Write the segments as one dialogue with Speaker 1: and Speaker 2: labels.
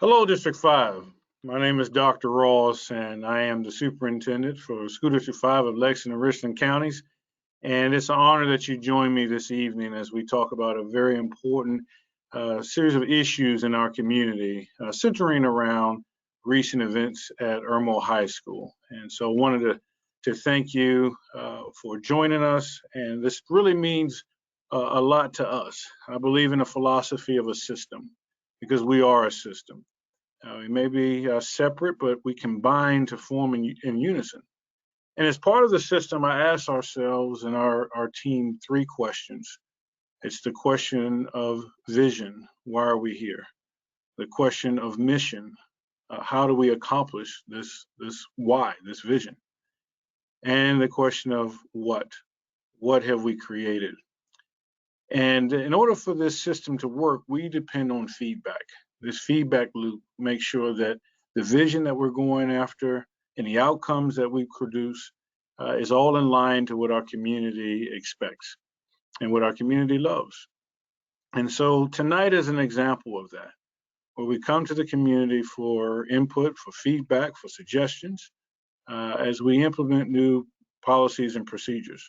Speaker 1: Hello, District 5. My name is Dr. Ross, and I am the superintendent for School District 5 of Lexington and Richland counties. And it's an honor that you join me this evening as we talk about a very important series of issues in our community, centering around recent events at Irmo High School. And so I wanted to thank you for joining us. And this really means a lot to us. I believe in a philosophy of a system because we are a system. We may be separate, but we combine to form in unison. And as part of the system, I ask ourselves and our team three questions. It's the question of vision, why are we here? The question of mission, how do we accomplish this why, this vision? And the question of what have we created? And in order for this system to work, we depend on feedback. This feedback loop makes sure that the vision that we're going after and the outcomes that we produce is all in line to what our community expects and what our community loves. And so tonight is an example of that, where we come to the community for input, for feedback, for suggestions, as we implement new policies and procedures.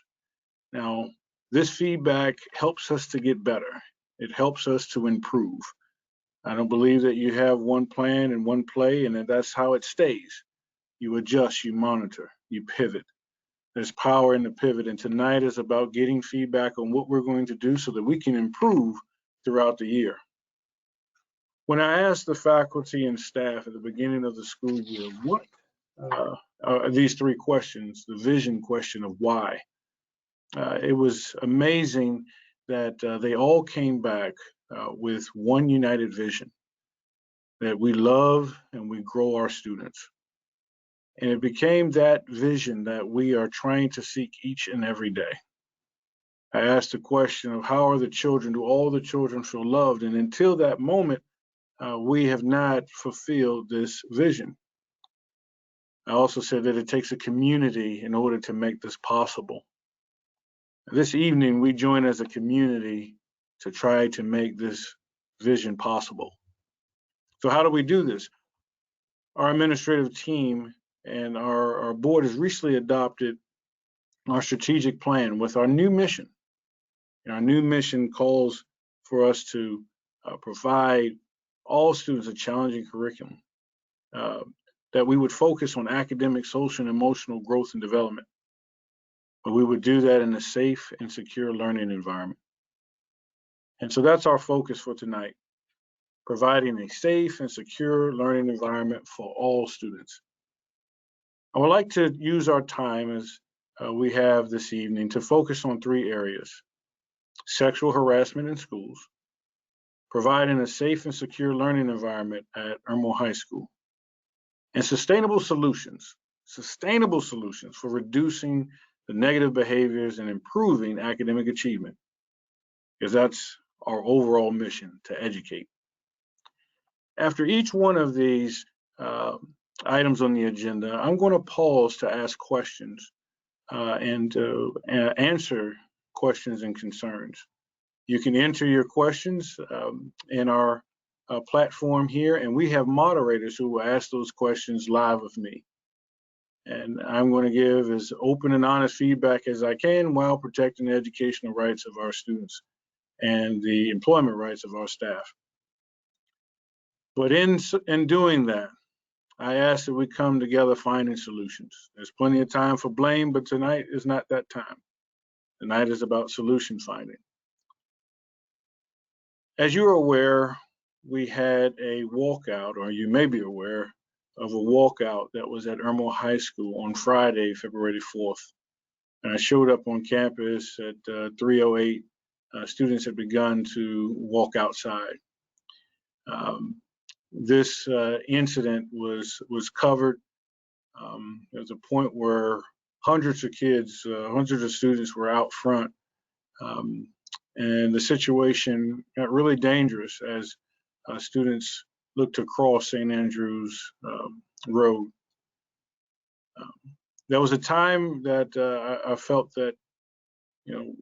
Speaker 1: Now, this feedback helps us to get better. It helps us to improve. I don't believe that you have one plan and one play and that's how it stays. You adjust, you monitor, you pivot. There's power in the pivot, and tonight is about getting feedback on what we're going to do so that we can improve throughout the year. When I asked the faculty and staff at the beginning of the school year, what are these three questions, the vision question of why, it was amazing that they all came back with one united vision, that we love and we grow our students. And it became that vision that we are trying to seek each and every day. I asked the question of how are the children, do all the children feel loved? And until that moment, we have not fulfilled this vision. I also said that it takes a community in order to make this possible. This evening, we join as a community to try to make this vision possible. So how do we do this? Our administrative team and our board has recently adopted our strategic plan with our new mission. And our new mission calls for us to provide all students a challenging curriculum, that we would focus on academic, social, and emotional growth and development. But we would do that in a safe and secure learning environment. And so that's our focus for tonight, providing a safe and secure learning environment for all students. I would like to use our time as we have this evening to focus on three areas: sexual harassment in schools, providing a safe and secure learning environment at Irmo High School, and sustainable solutions for reducing the negative behaviors and improving academic achievement, because that's our overall mission, to educate. After each one of these items on the agenda, I'm going to pause to ask questions and answer questions and concerns. You can enter your questions in our platform here, and we have moderators who will ask those questions live with me. And I'm going to give as open and honest feedback as I can while protecting the educational rights of our students and the employment rights of our staff. But in doing that, I ask that we come together finding solutions. There's plenty of time for blame, but tonight is not that time. Tonight is about solution finding. As you're aware, we had a walkout, or you may be aware of a walkout that was at Irmo High School on Friday, February 4th. And I showed up on campus at 3:08. Students had begun to walk outside. This incident was covered. There was a point where hundreds of kids, hundreds of students were out front. And the situation got really dangerous as students looked to cross St. Andrews Road. There was a time that I felt that,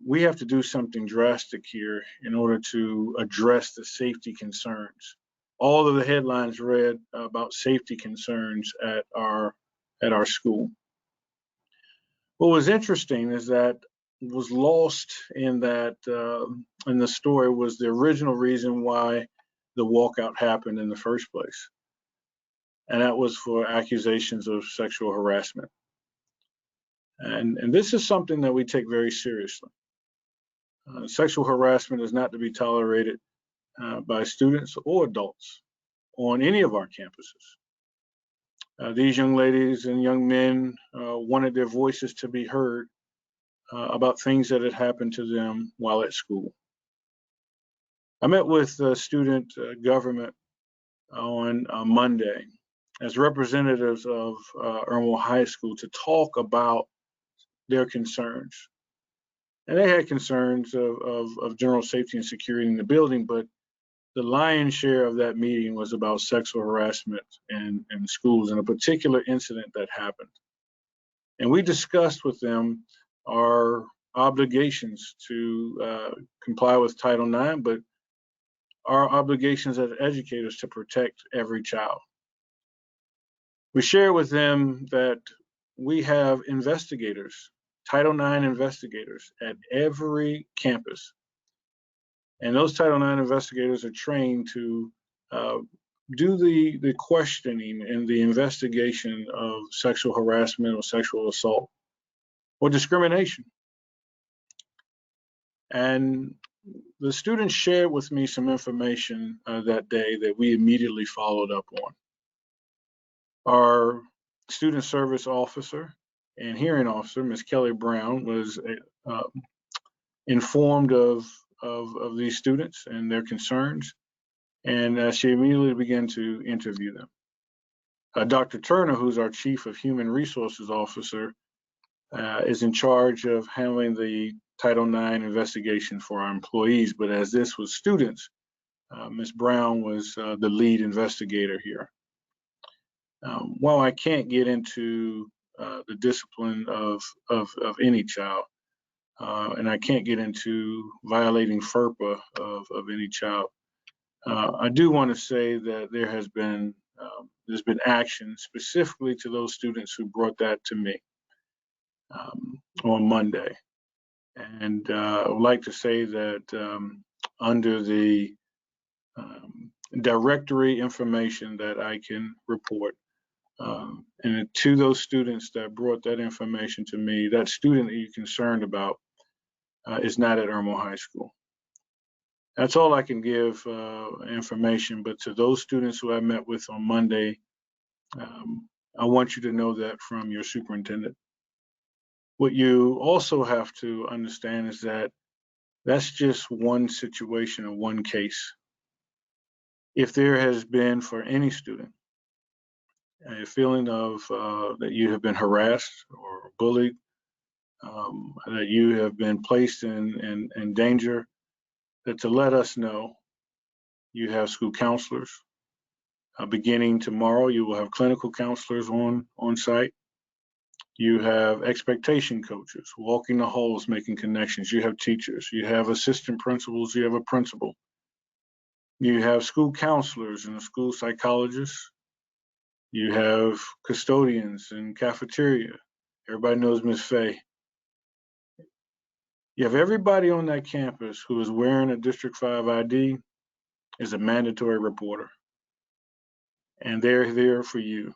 Speaker 1: we have to do something drastic here in order to address the safety concerns. all of the headlines read about safety concerns at our school. What was interesting is that was lost in that in the story was the original reason why the walkout happened in the first place, and that was for accusations of sexual harassment. And this is something that we take very seriously. Sexual harassment is not to be tolerated by students or adults on any of our campuses. These young ladies and young men wanted their voices to be heard about things that had happened to them while at school. I met with student government on Monday as representatives of Irmo High School to talk about their concerns. And they had concerns of general safety and security in the building, but the lion's share of that meeting was about sexual harassment in schools and a particular incident that happened. And we discussed with them our obligations to comply with Title IX, but our obligations as educators to protect every child. We shared with them that we have investigators, Title IX investigators at every campus. And those Title IX investigators are trained to do the questioning and the investigation of sexual harassment or sexual assault or discrimination. And the students shared with me some information that day that we immediately followed up on. Our student service officer and hearing officer, Ms. Kelly Brown, was informed of these students and their concerns, and she immediately began to interview them. Dr. Turner, who's our Chief of Human Resources Officer, is in charge of handling the Title IX investigation for our employees, but as this was students, Ms. Brown was the lead investigator here. While I can't get into the discipline of any child, and I can't get into violating FERPA of any child, I do want to say that there's been action specifically to those students who brought that to me on Monday. And I would like to say that under the directory information that I can report, and to those students that brought that information to me, that student that you're concerned about is not at Irmo High School. That's all I can give information, but to those students who I met with on Monday, I want you to know that from your superintendent. What you also have to understand is that that's just one situation or one case. If there has been for any student a feeling of that you have been harassed or bullied, that you have been placed in danger, that to let us know. You have school counselors. Beginning tomorrow, you will have clinical counselors on site. You have expectation coaches walking the halls, making connections. You have teachers. You have assistant principals. You have a principal. You have school counselors and a school psychologist. You have custodians and cafeteria. Everybody knows Miss Faye. You have everybody on that campus who is wearing a District 5 ID is a mandatory reporter. And they're there for you.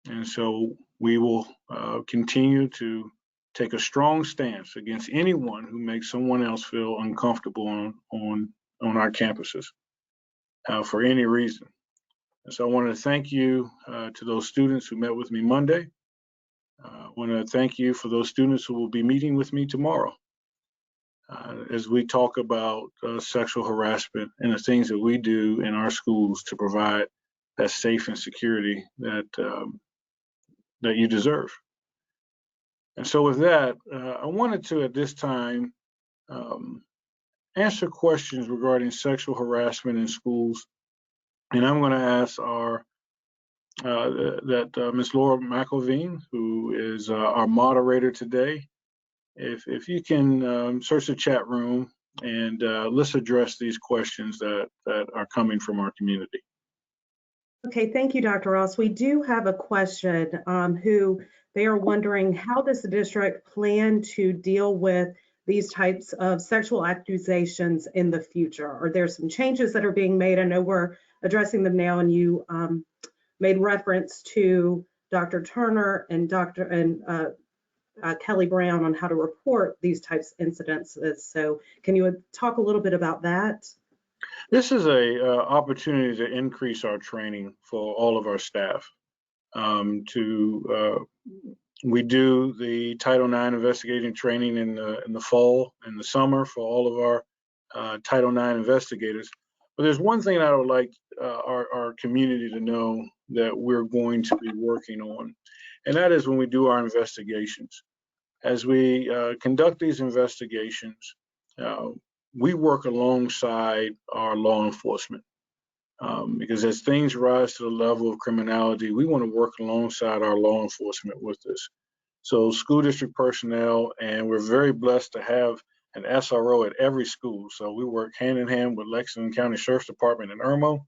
Speaker 1: And so we will continue to take a strong stance against anyone who makes someone else feel uncomfortable on our campuses for any reason. And so I want to thank you to those students who met with me Monday. I want to thank you for those students who will be meeting with me tomorrow as we talk about sexual harassment and the things that we do in our schools to provide that safe and security that you deserve. And so with that, I wanted to at this time answer questions regarding sexual harassment in schools. And I'm going to ask Ms. Laura McElveen, who is our moderator today, if you can search the chat room and let's address these questions that are coming from our community.
Speaker 2: Okay, thank you, Dr. Ross. We do have a question who they are wondering, how does the district plan to deal with these types of sexual accusations in the future? Are there some changes that are being made? I know we're addressing them now, and you made reference to Dr. Turner and Kelly Brown on how to report these types of incidences. So can you talk a little bit about that?
Speaker 1: This is a opportunity to increase our training for all of our staff. We do the Title IX investigating training in the fall and the summer for all of our Title IX investigators. But there's one thing I would like our community to know that we're going to be working on, and that is when we do our investigations. As we conduct these investigations, we work alongside our law enforcement because as things rise to the level of criminality, we want to work alongside our law enforcement with this. So school district personnel, and we're very blessed to have an SRO at every school. So we work hand in hand with Lexington County Sheriff's Department and Irmo,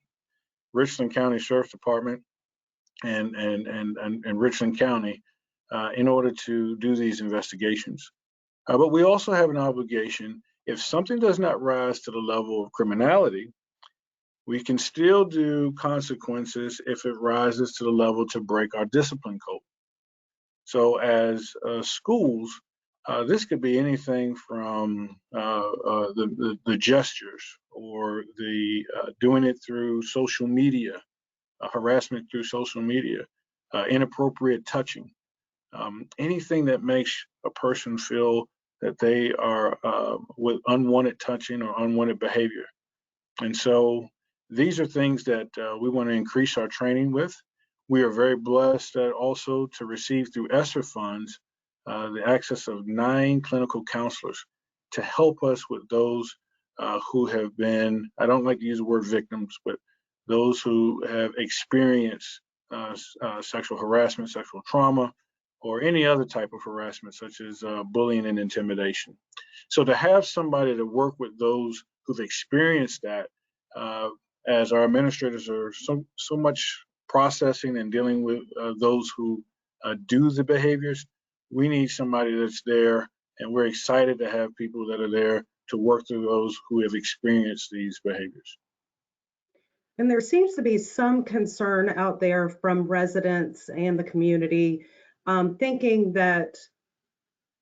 Speaker 1: Richland County Sheriff's Department, and Richland County in order to do these investigations. But we also have an obligation. If something does not rise to the level of criminality, we can still do consequences if it rises to the level to break our discipline code. So as schools, this could be anything from the gestures or the doing it through social media, harassment through social media, inappropriate touching, anything that makes a person feel that they are with unwanted touching or unwanted behavior. And so these are things that we want to increase our training with. We are very blessed also to receive through ESSER funds the access of 9 clinical counselors to help us with those who have been, I don't like to use the word victims, but those who have experienced sexual harassment, sexual trauma, or any other type of harassment, such as bullying and intimidation. So to have somebody to work with those who've experienced that, as our administrators are so much processing and dealing with those who do the behaviors, we need somebody that's there, and we're excited to have people that are there to work through those who have experienced these behaviors.
Speaker 2: And there seems to be some concern out there from residents and the community thinking that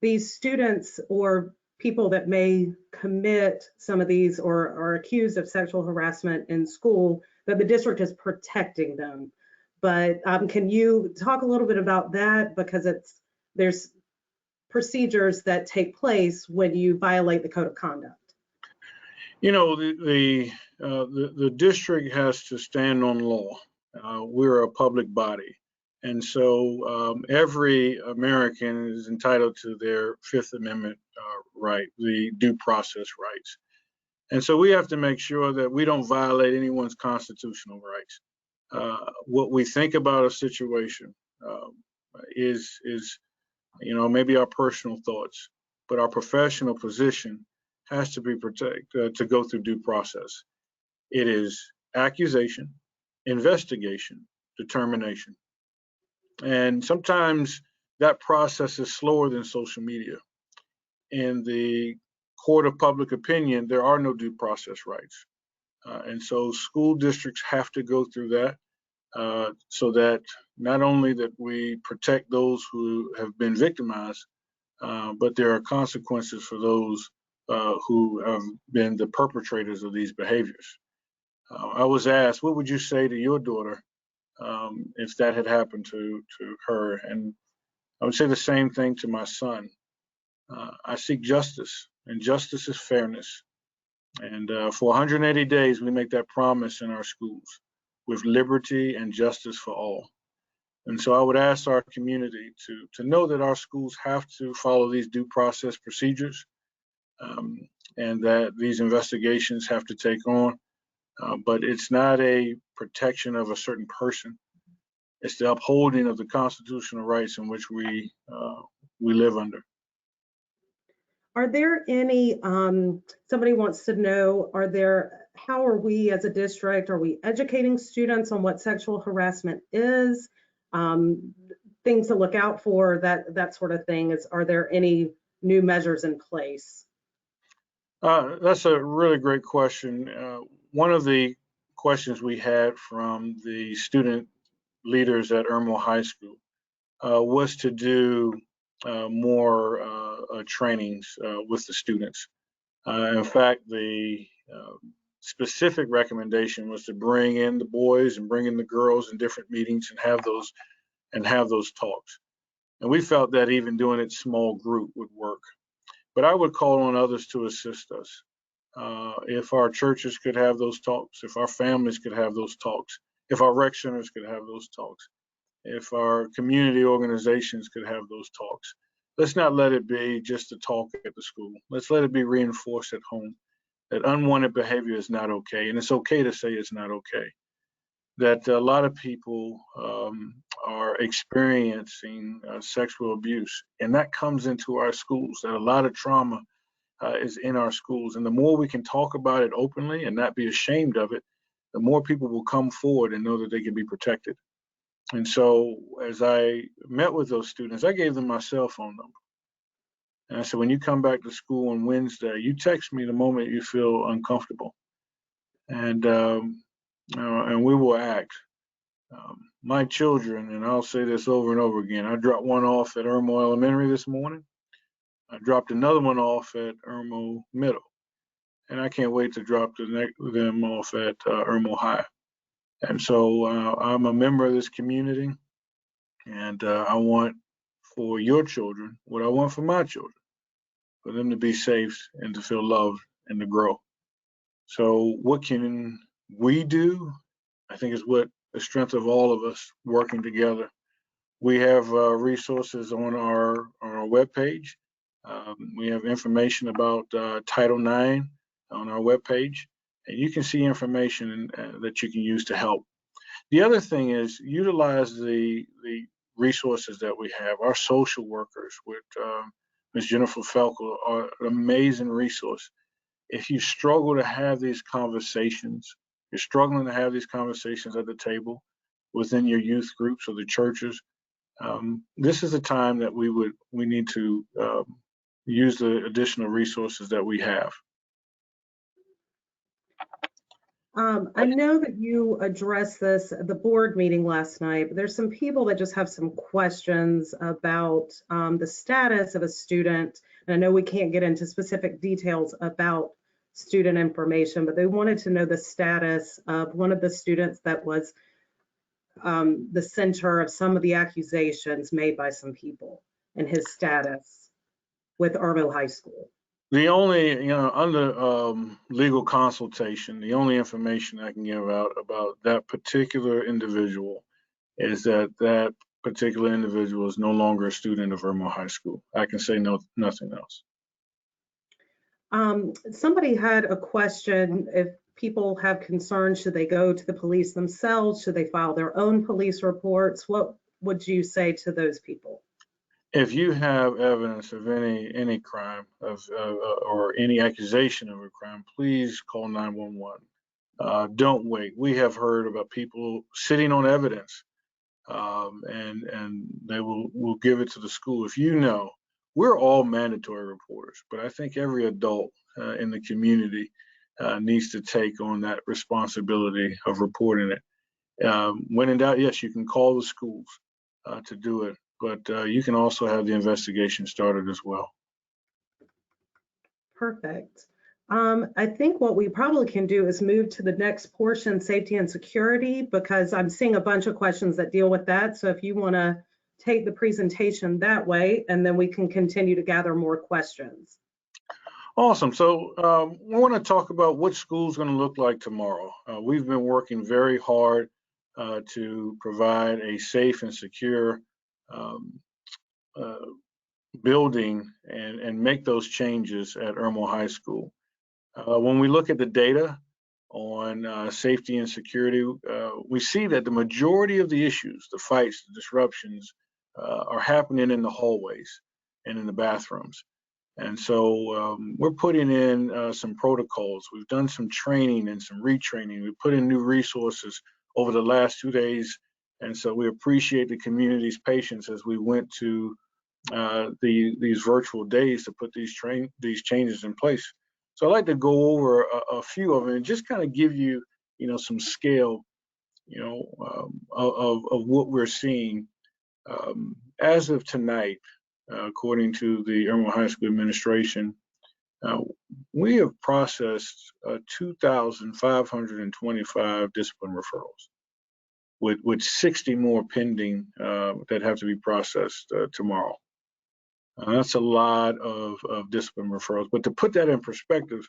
Speaker 2: these students or people that may commit some of these or are accused of sexual harassment in school, that the district is protecting them. But can you talk a little bit about that? Because there's procedures that take place when you violate the code of conduct.
Speaker 1: You know, the district has to stand on law. We're a public body. And so every American is entitled to their Fifth Amendment right, the due process rights. And so we have to make sure that we don't violate anyone's constitutional rights. What we think about a situation is maybe our personal thoughts, but our professional position has to be to go through due process. It is accusation, investigation, determination. And sometimes that process is slower than social media. In the court of public opinion, there are no due process rights. And so school districts have to go through that so that not only that we protect those who have been victimized, but there are consequences for those who have been the perpetrators of these behaviors. I was asked, what would you say to your daughter if that had happened to her? And I would say the same thing to my son. I seek justice, and justice is fairness. And for 180 days, we make that promise in our schools with liberty and justice for all. And so I would ask our community to know that our schools have to follow these due process procedures and that these investigations have to take on. But it's not a protection of a certain person. It's the upholding of the constitutional rights in which we live under.
Speaker 2: Are there any, somebody wants to know, how are we as a district, are we educating students on what sexual harassment is? Um, Things to look out for, that sort of thing. Are there any new measures in place?
Speaker 1: That's a really great question. One of the questions we had from the student leaders at Irmo High School was to do more trainings with the students. In fact, the specific recommendation was to bring in the boys and bring in the girls in different meetings and have those talks. And we felt that even doing it small group would work. But I would call on others to assist us. If our churches could have those talks, if our families could have those talks, if our rec centers could have those talks, if our community organizations could have those talks. Let's not let it be just a talk at the school. Let's let it be reinforced at home that unwanted behavior is not okay. And it's okay to say it's not okay. That a lot of people are experiencing sexual abuse, and that comes into our schools, that a lot of trauma is in our schools. And the more we can talk about it openly and not be ashamed of it, the more people will come forward and know that they can be protected. And so as I met with those students, I gave them my cell phone number. And I said, when you come back to school on Wednesday, you text me the moment you feel uncomfortable. And we will act. My children, and I'll say this over and over again, I dropped one off at Irmo Elementary this morning. I dropped another one off at Irmo Middle. And I can't wait to drop them off at Irmo High. And so I'm a member of this community. And I want for your children what I want for my children, for them to be safe and to feel loved and to grow. So what can we do? I think is what the strength of all of us working together. We have resources on our webpage. We have information about Title IX on our webpage, and you can see information that you can use to help. The other thing is utilize the resources that we have. Our social workers with Ms. Jennifer Felkel are an amazing resource. If you struggle to have these conversations, you're struggling to have these conversations at the table within your youth groups or the churches, this is a time that we need to use the additional resources that we have.
Speaker 2: I know that you addressed this at the board meeting last night, but there's some people that just have some questions about the status of a student. And I know we can't get into specific details about student information, but they wanted to know the status of one of the students that was the center of some of the accusations made by some people, and his status with Irmo High School.
Speaker 1: The only, under legal consultation, the only information I can give out about that particular individual is that particular individual is no longer a student of Irmo High School. I can say nothing else.
Speaker 2: Somebody had a question: if people have concerns, should they go to the police themselves? Should they file their own police reports? What would you say to those people?
Speaker 1: If you have evidence of any crime or any accusation of a crime, please call 911. Don't wait. We have heard about people sitting on evidence, and they will give it to the school. If you know, we're all mandatory reporters, but I think every adult in the community needs to take on that responsibility of reporting it. When in doubt, yes, you can call the schools to do it, but you can also have the investigation started as well.
Speaker 2: Perfect. I think what we probably can do is move to the next portion, safety and security, because I'm seeing a bunch of questions that deal with that. So if you want to take the presentation that way, and then we can continue to gather more questions.
Speaker 1: Awesome. So we want to talk about what school's going to look like tomorrow. We've been working very hard to provide a safe and secure building and make those changes at Irmo High School. When we look at the data on safety and security, we see that the majority of the issues, the fights, the disruptions, are happening in the hallways and in the bathrooms. And so we're putting in some protocols. We've done some training and some retraining. We put in new resources over the last 2 days. And so we appreciate the community's patience as we went to these virtual days to put these changes in place. So I'd like to go over a few of them and just kind of give you, some scale, of what we're seeing as of tonight. According to the Irmo High School administration, we have processed 2,525 discipline referrals, with 60 more pending that have to be processed tomorrow. That's a lot of discipline referrals. But to put that in perspective,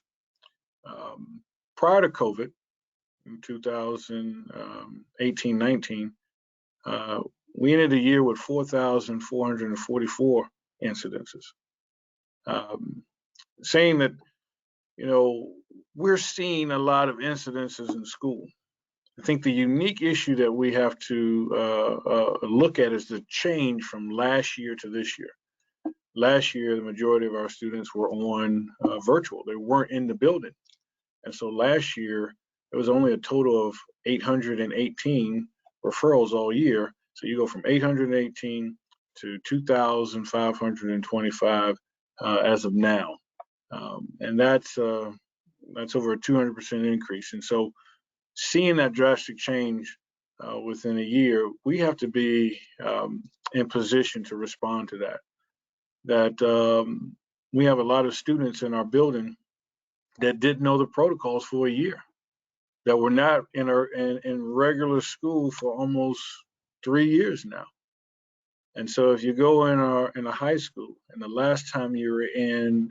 Speaker 1: prior to COVID, in 2018-19, we ended the year with 4,444 incidences, saying that, we're seeing a lot of incidences in school. I think the unique issue that we have to look at is the change from last year to this year. Last year, the majority of our students were on virtual. They weren't in the building. And so last year, it was only a total of 818 referrals all year. So you go from 818 to 2,525 as of now. And that's over a 200% increase. And so seeing that drastic change within a year, we have to be in position to respond to that. We have a lot of students in our building that didn't know the protocols for a year, that were not in regular school for almost 3 years now. And so if you go in a high school, and the last time you were in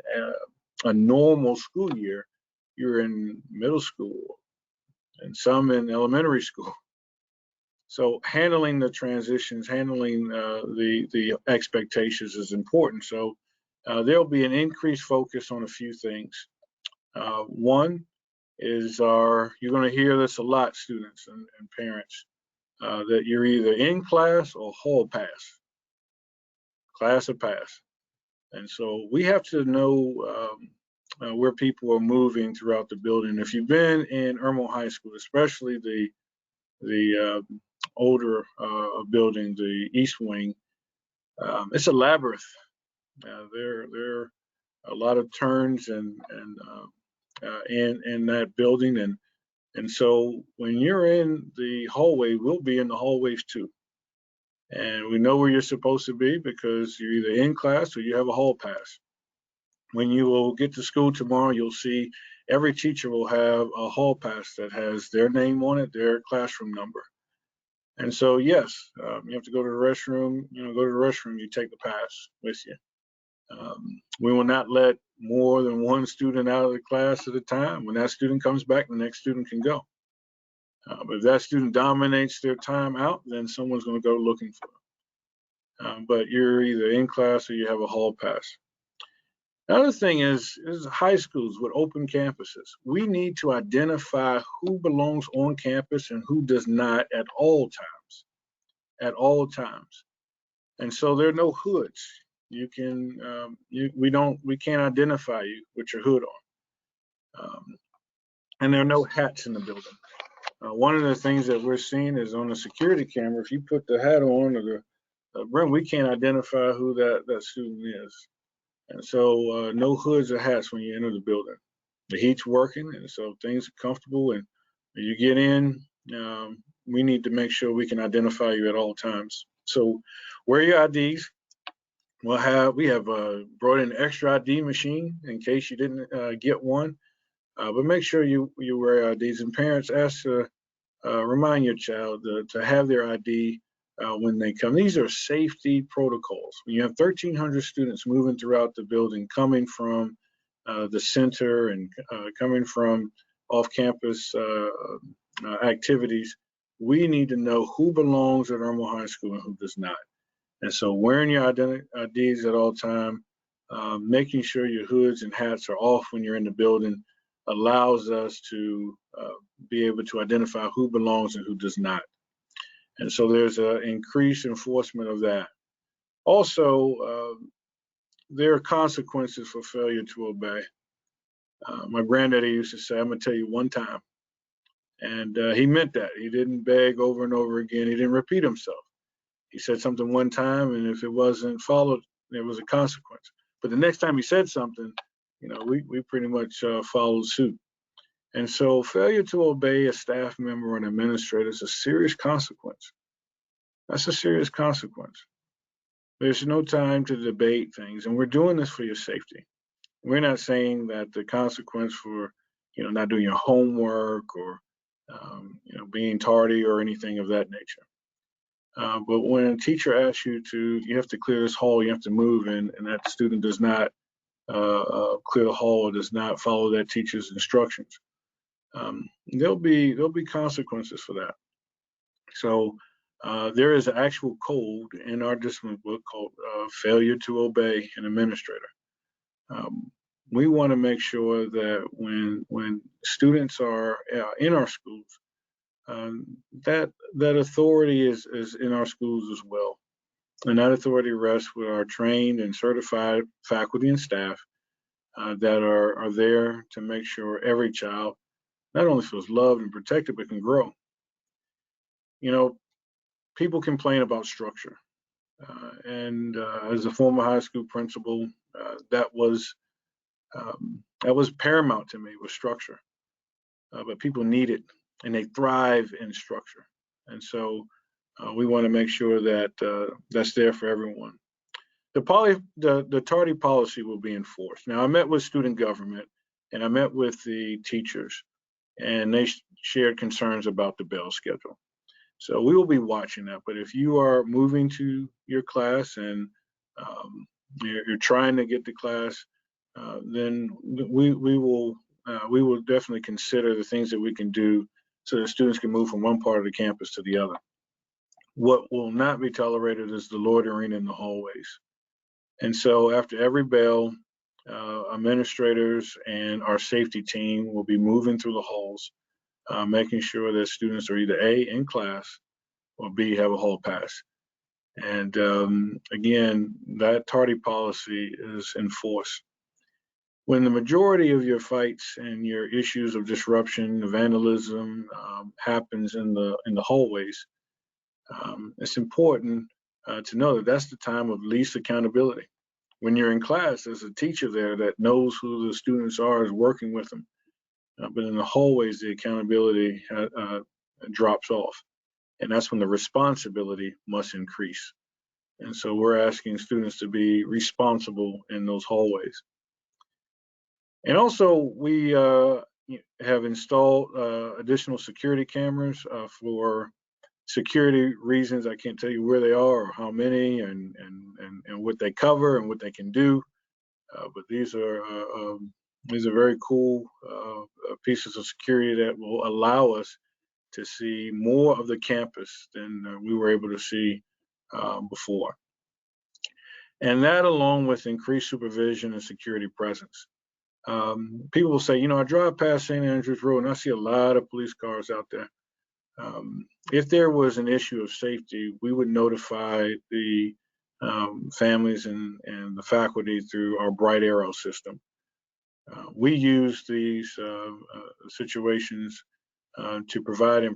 Speaker 1: a normal school year, you were in middle school and some in elementary school. So handling the transitions, handling the expectations is important. So there'll be an increased focus on a few things. One is you're going to hear this a lot, students and parents, that you're either in class or hall pass, class or pass. And so we have to know where people are moving throughout the building. If you've been in Irmo High School, especially the older building, the East Wing, it's a labyrinth. There are a lot of turns and in that building, and so when you're in the hallway, we'll be in the hallways too. And we know where you're supposed to be because you're either in class or you have a hall pass. When you will get to school tomorrow, you'll see every teacher will have a hall pass that has their name on it, their classroom number. And so, yes, you have to go to the restroom, you take the pass with you. We will not let more than one student out of the class at a time. When that student comes back, the next student can go. But if that student dominates their time out, then someone's going to go looking for them. But you're either in class or you have a hall pass. Another thing is high schools with open campuses. We need to identify who belongs on campus and who does not at all times. At all times. And so there are no hoods. You can we can't identify you with your hood on. And there are no hats in the building. One of the things that we're seeing is on the security camera, if you put the hat on or the brim, we can't identify who that student is. And so no hoods or hats when you enter the building. The heat's working, and so things are comfortable. And when you get in, we need to make sure we can identify you at all times. So wear your IDs. We have brought in an extra ID machine in case you didn't get one. But make sure you wear IDs, and parents ask to remind your child to have their ID when they come. These are safety protocols. When you have 1,300 students moving throughout the building, coming from the center and coming from off-campus activities, we need to know who belongs at Irmo High School and who does not. And so wearing your IDs at all time, making sure your hoods and hats are off when you're in the building allows us to be able to identify who belongs and who does not. And so there's an increased enforcement of that. Also, there are consequences for failure to obey. My granddaddy used to say, "I'm gonna tell you one time," and he meant that. He didn't beg over and over again. He didn't repeat himself. He said something one time, and if it wasn't followed, there was a consequence. But the next time he said something, we pretty much followed suit. And so failure to obey a staff member or an administrator is a serious consequence. That's a serious consequence. There's no time to debate things, and we're doing this for your safety. We're not saying that the consequence for, not doing your homework or, being tardy or anything of that nature. But when a teacher asks you have to clear this hall, you have to move, and that student does not clear the hall or does not follow that teacher's instructions, there'll be consequences for that. So there is an actual code in our discipline book called Failure to Obey an Administrator. We want to make sure that when students are in our schools, that authority is in our schools as well. And that authority rests with our trained and certified faculty and staff that are there to make sure every child not only feels loved and protected, but can grow. People complain about structure. And as a former high school principal, that was paramount to me, was structure. But people need it, and they thrive in structure. And so we want to make sure that that's there for everyone. The tardy policy will be enforced. Now, I met with student government, and I met with the teachers, and they shared concerns about the bell schedule. So we will be watching that. But if you are moving to your class and you're trying to get to class, then we will definitely consider the things that we can do so that students can move from one part of the campus to the other. What will not be tolerated is the loitering in the hallways. And so after every bell, administrators and our safety team will be moving through the halls, making sure that students are either A, in class, or B, have a hall pass. And again, that tardy policy is enforced. When the majority of your fights and your issues of disruption, vandalism happens in the hallways, it's important to know that that's the time of least accountability. When you're in class, there's a teacher there that knows who the students are, is working with them. But in the hallways, the accountability drops off. And that's when the responsibility must increase. And so we're asking students to be responsible in those hallways. And also, we have installed additional security cameras for security reasons. I can't tell you where they are or how many and what they cover and what they can do. But these are very cool pieces of security that will allow us to see more of the campus than we were able to see before. And that, along with increased supervision and security presence. People will say, I drive past St. Andrews Road and I see a lot of police cars out there. If there was an issue of safety, we would notify the families and the faculty through our Bright Arrow system. We use these situations to provide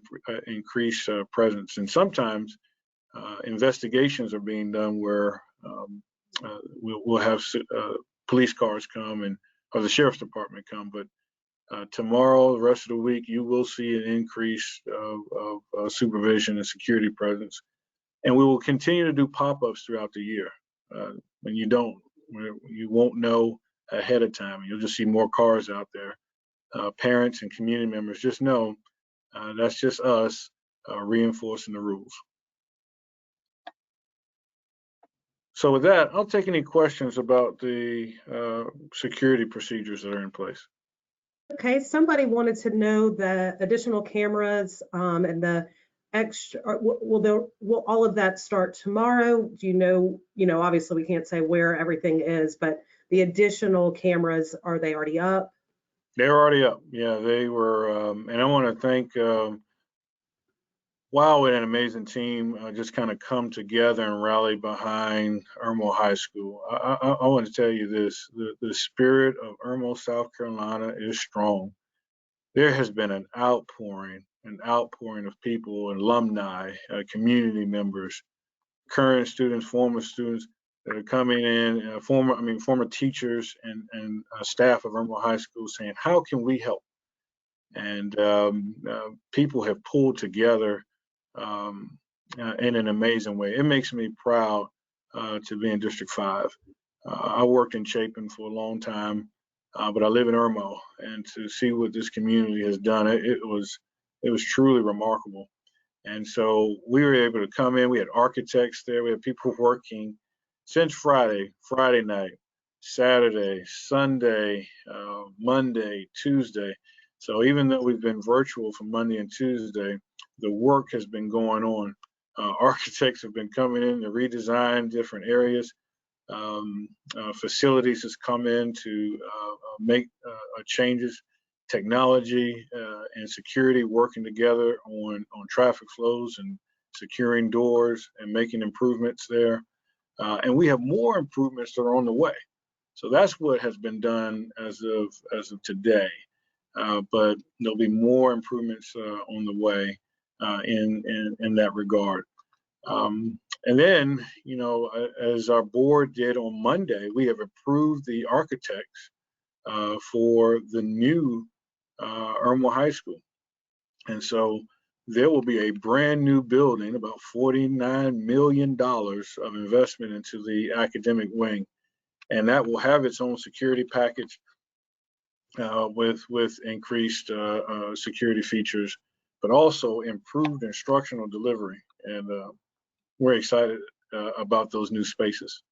Speaker 1: increased presence. And sometimes investigations are being done where we'll have police cars come or the sheriff's department come. But tomorrow, the rest of the week, you will see an increase of supervision and security presence. And we will continue to do pop-ups throughout the year. When you won't know ahead of time. You'll just see more cars out there. Parents and community members just know that's just us reinforcing the rules. So with that, I'll take any questions about the security procedures that are in place.
Speaker 2: Okay, somebody wanted to know the additional cameras and the extra, will all of that start tomorrow? Do you know, obviously we can't say where everything is, but the additional cameras, are they already up?
Speaker 1: They're already up. Yeah, they were. And I want to thank wow, what an amazing team just kind of come together and rally behind Irmo High School. I want to tell you this, the spirit of Irmo, South Carolina is strong. There has been an outpouring of people, alumni, community members, current students, former students that are coming in, former teachers and staff of Irmo High School saying, how can we help? And people have pulled together in an amazing way. It makes me proud to be in District 5. I worked in Chapin for a long time, but I live in Irmo, and to see what this community has done, it was truly remarkable. And so we were able to come in. We had architects there. We had people working since Friday night, Saturday, Sunday, Monday, Tuesday. So even though we've been virtual for Monday and Tuesday, the work has been going on. Architects have been coming in to redesign different areas. Facilities has come in to make changes. Technology and security working together on traffic flows and securing doors and making improvements there. And we have more improvements that are on the way. So that's what has been done as of today. But there'll be more improvements on the way in that regard. And then, as our board did on Monday, we have approved the architects for the new Irmo High School. And so there will be a brand new building, about $49 million of investment into the academic wing. And that will have its own security package with increased security features, but also improved instructional delivery. And we're excited about those new spaces.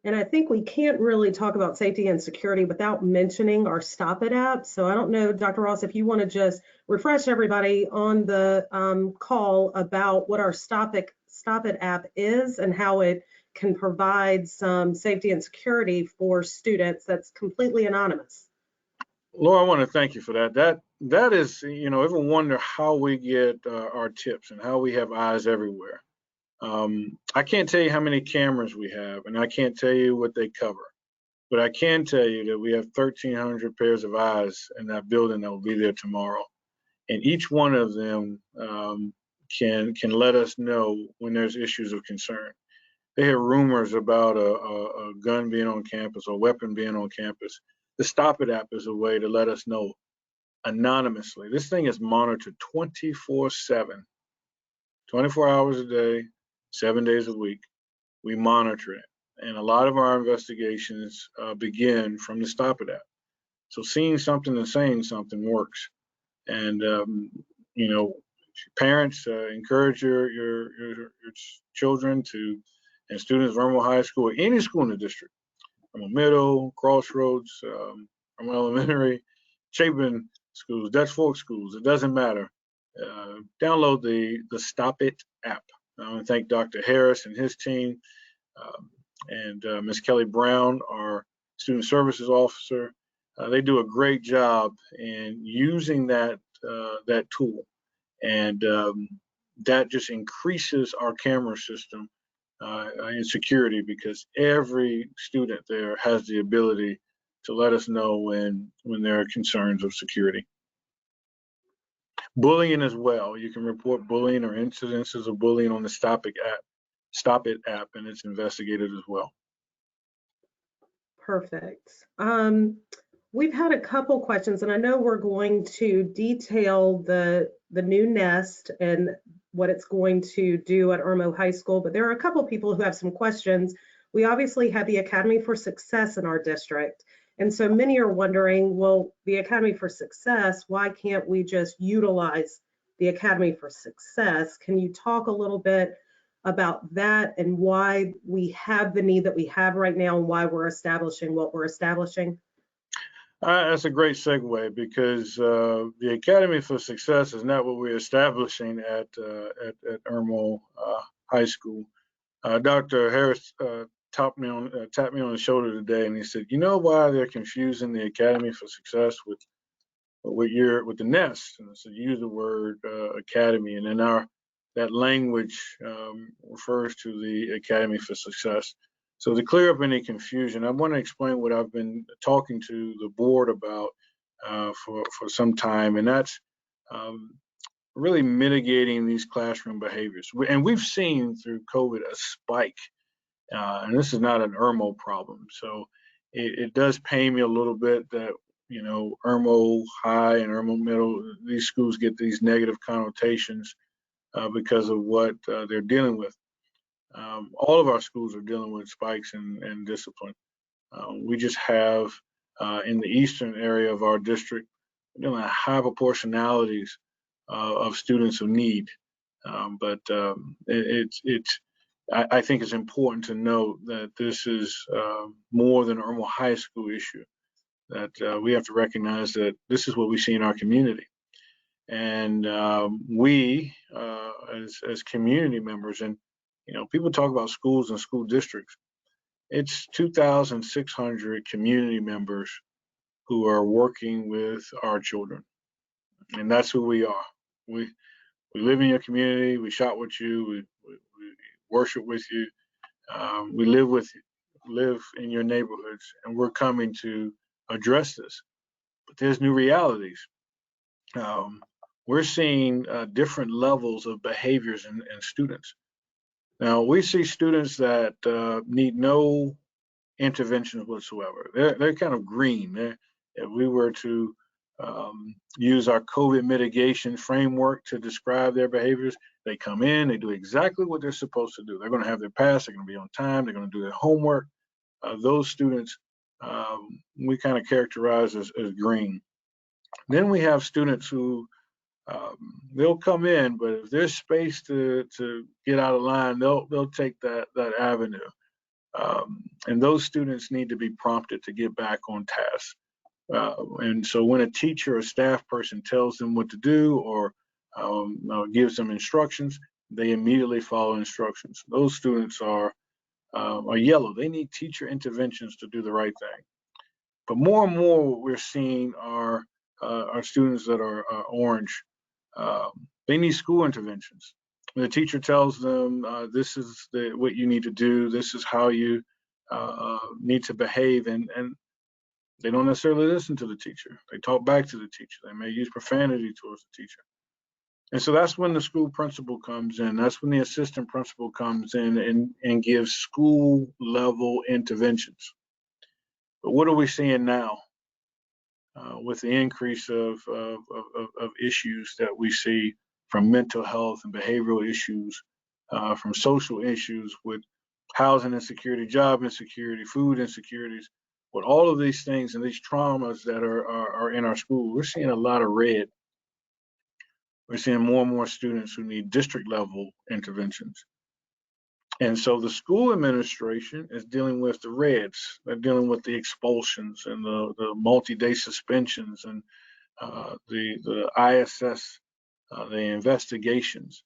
Speaker 2: And I think we can't really talk about safety and security without mentioning our Stop It app. So I don't know, Dr. Ross, if you want to just refresh everybody on the call about what our Stop It app is and how it can provide some safety and security for students that's completely anonymous.
Speaker 1: Laura, I want to thank you for that. That is, ever wonder how we get our tips and how we have eyes everywhere. I can't tell you how many cameras we have, and I can't tell you what they cover, but I can tell you that we have 1,300 pairs of eyes in that building that will be there tomorrow, and each one of them can let us know when there's issues of concern. They hear rumors about a gun being on campus or a weapon being on campus. The Stop It app is a way to let us know anonymously. This thing is monitored 24/7, 24 hours a day, 7 days a week. We monitor it. And a lot of our investigations begin from the Stop It app. So seeing something and saying something works. And, parents encourage your children and students of Irmo High School, or any school in the district, Irmo Middle, Crossroads, Irmo Elementary, Chapin schools, Dutch Fork schools, it doesn't matter. Download the Stop It app. I want to thank Dr. Harris and his team, and Ms. Kelly Brown, our student services officer. They do a great job in using that tool, and that just increases our camera system in security, because every student there has the ability to let us know when there are concerns of security. Bullying as well. You can report bullying or incidences of bullying on the Stop It app, and it's investigated as well.
Speaker 2: Perfect. We've had a couple questions, and I know we're going to detail the new nest and what it's going to do at Irmo High School, but there are a couple people who have some questions. We obviously have the Academy for Success in our district, and so many are wondering, well, the Academy for Success, why can't we just utilize the Academy for Success? Can you talk a little bit about that and why we have the need that we have right now and why we're establishing what we're establishing?
Speaker 1: That's a great segue, because the Academy for Success is not what we're establishing at Irmo High School. Dr. Harris tapped me on the shoulder today, and he said, "You know why they're confusing the Academy for Success with with the nest. And so you use the word academy, and then that language refers to the Academy for Success. So to clear up any confusion, I want to explain what I've been talking to the board about for some time, and that's really mitigating these classroom behaviors. And we've seen through COVID a spike, and this is not an Irmo problem. So it does pain me a little bit that, Irmo High and Irmo Middle, these schools get these negative connotations because of what they're dealing with. All of our schools are dealing with spikes in discipline. We just have in the eastern area of our district, dealing with high proportionalities of students who need. I think it's important to note that this is more than an Irmo High School issue, that we have to recognize that this is what we see in our community. And we, as community members, and people talk about schools and school districts, it's 2,600 community members who are working with our children. And that's who we are. We live in your community, we shop with you, we worship with you, we live in your neighborhoods, and we're coming to address this. But there's new realities. We're seeing different levels of behaviors in students. Now, we see students that need no interventions whatsoever. They're kind of green. If we were to use our COVID mitigation framework to describe their behaviors, they come in, they do exactly what they're supposed to do. They're going to have their pass, they're going to be on time, they're going to do their homework. Those students we kind of characterize as green. Then we have students who they'll come in, but if there's space to get out of line, they'll take that avenue. And those students need to be prompted to get back on task. And so when a teacher or staff person tells them what to do or gives them instructions, they immediately follow instructions. Those students are yellow. They need teacher interventions to do the right thing. But more and more, what we're seeing are students that are orange. They need school interventions. The teacher tells them, this is what you need to do, this is how you need to behave, and they don't necessarily listen to the teacher. They talk back to the teacher. They may use profanity towards the teacher. And so that's when the school principal comes in. That's when the assistant principal comes in and gives school level interventions. But what are we seeing now? With the increase of issues that we see from mental health and behavioral issues, from social issues with housing insecurity, job insecurity, food insecurities, with all of these things and these traumas that are in our school, we're seeing a lot of red. We're seeing more and more students who need district level interventions. And so the school administration is dealing with the reds. They're dealing with the expulsions and the multi-day suspensions and the ISS, the investigations.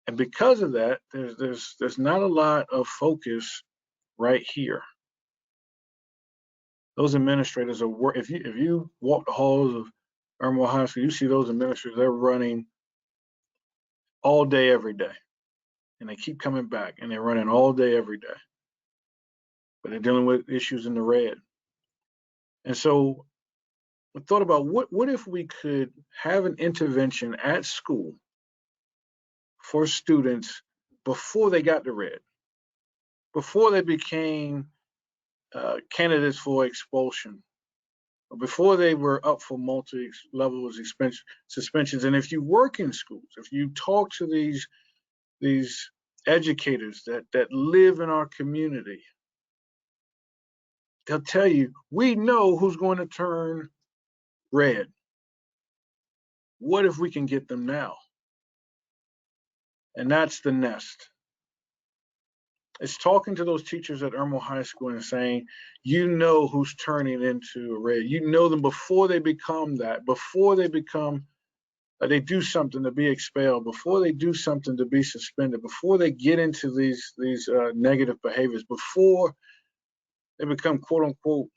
Speaker 1: And because of that, there's not a lot of focus right here. Those administrators are if you walk the halls of Irmo High School, you see those administrators, they're running all day, every day. And they keep coming back and they're running all day, every day. But they're dealing with issues in the red. And so I thought about what if we could have an intervention at school for students before they got the red, before they became candidates for expulsion, before they were up for multi-level suspensions. And if you work in schools, if you talk to these educators that live in our community, they'll tell you, we know who's going to turn red. What if we can get them now? And that's the nest. It's talking to those teachers at Irmo High School and saying, you know who's turning into a red. You know them before they become that, before they become, they do something to be expelled, before they do something to be suspended, before they get into these negative behaviors, before they become quote unquote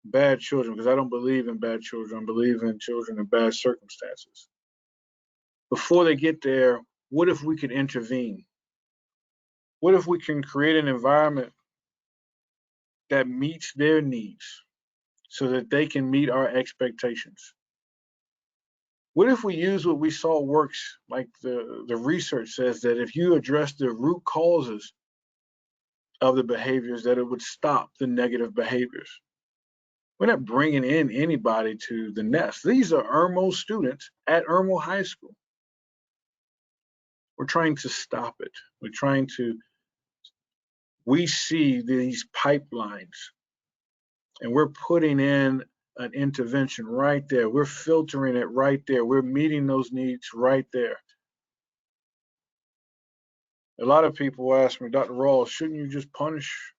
Speaker 1: bad children, because I don't believe in bad children. I believe in children in bad circumstances. Before they get there, what if we could intervene? What if we can create an environment that meets their needs so that they can meet our expectations? What if we use what we saw works, like the research says that if you address the root causes of the behaviors, that it would stop the negative behaviors? We're not bringing in anybody to the nest. These are Irmo students at Irmo High School. We're trying to stop it. We see these pipelines and we're putting in an intervention right there. We're filtering it right there. We're meeting those needs right there. A lot of people ask me, Dr. Rawls, shouldn't you just punish?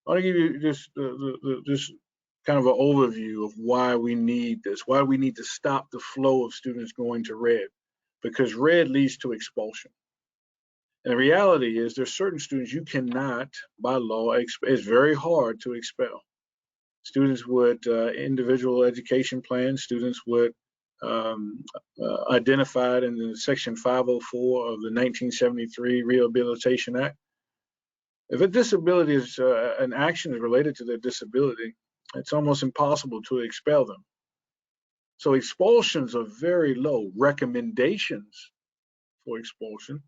Speaker 1: I want to give you just this kind of an overview of why we need this, why we need to stop the flow of students going to red, because red leads to expulsion. And the reality is there's certain students you cannot, by law, it's very hard to expel. Students with individual education plans, students with identified in the Section 504 of the 1973 Rehabilitation Act. If a disability is, an action is related to their disability, it's almost impossible to expel them. So expulsions are very low. Recommendations for expulsion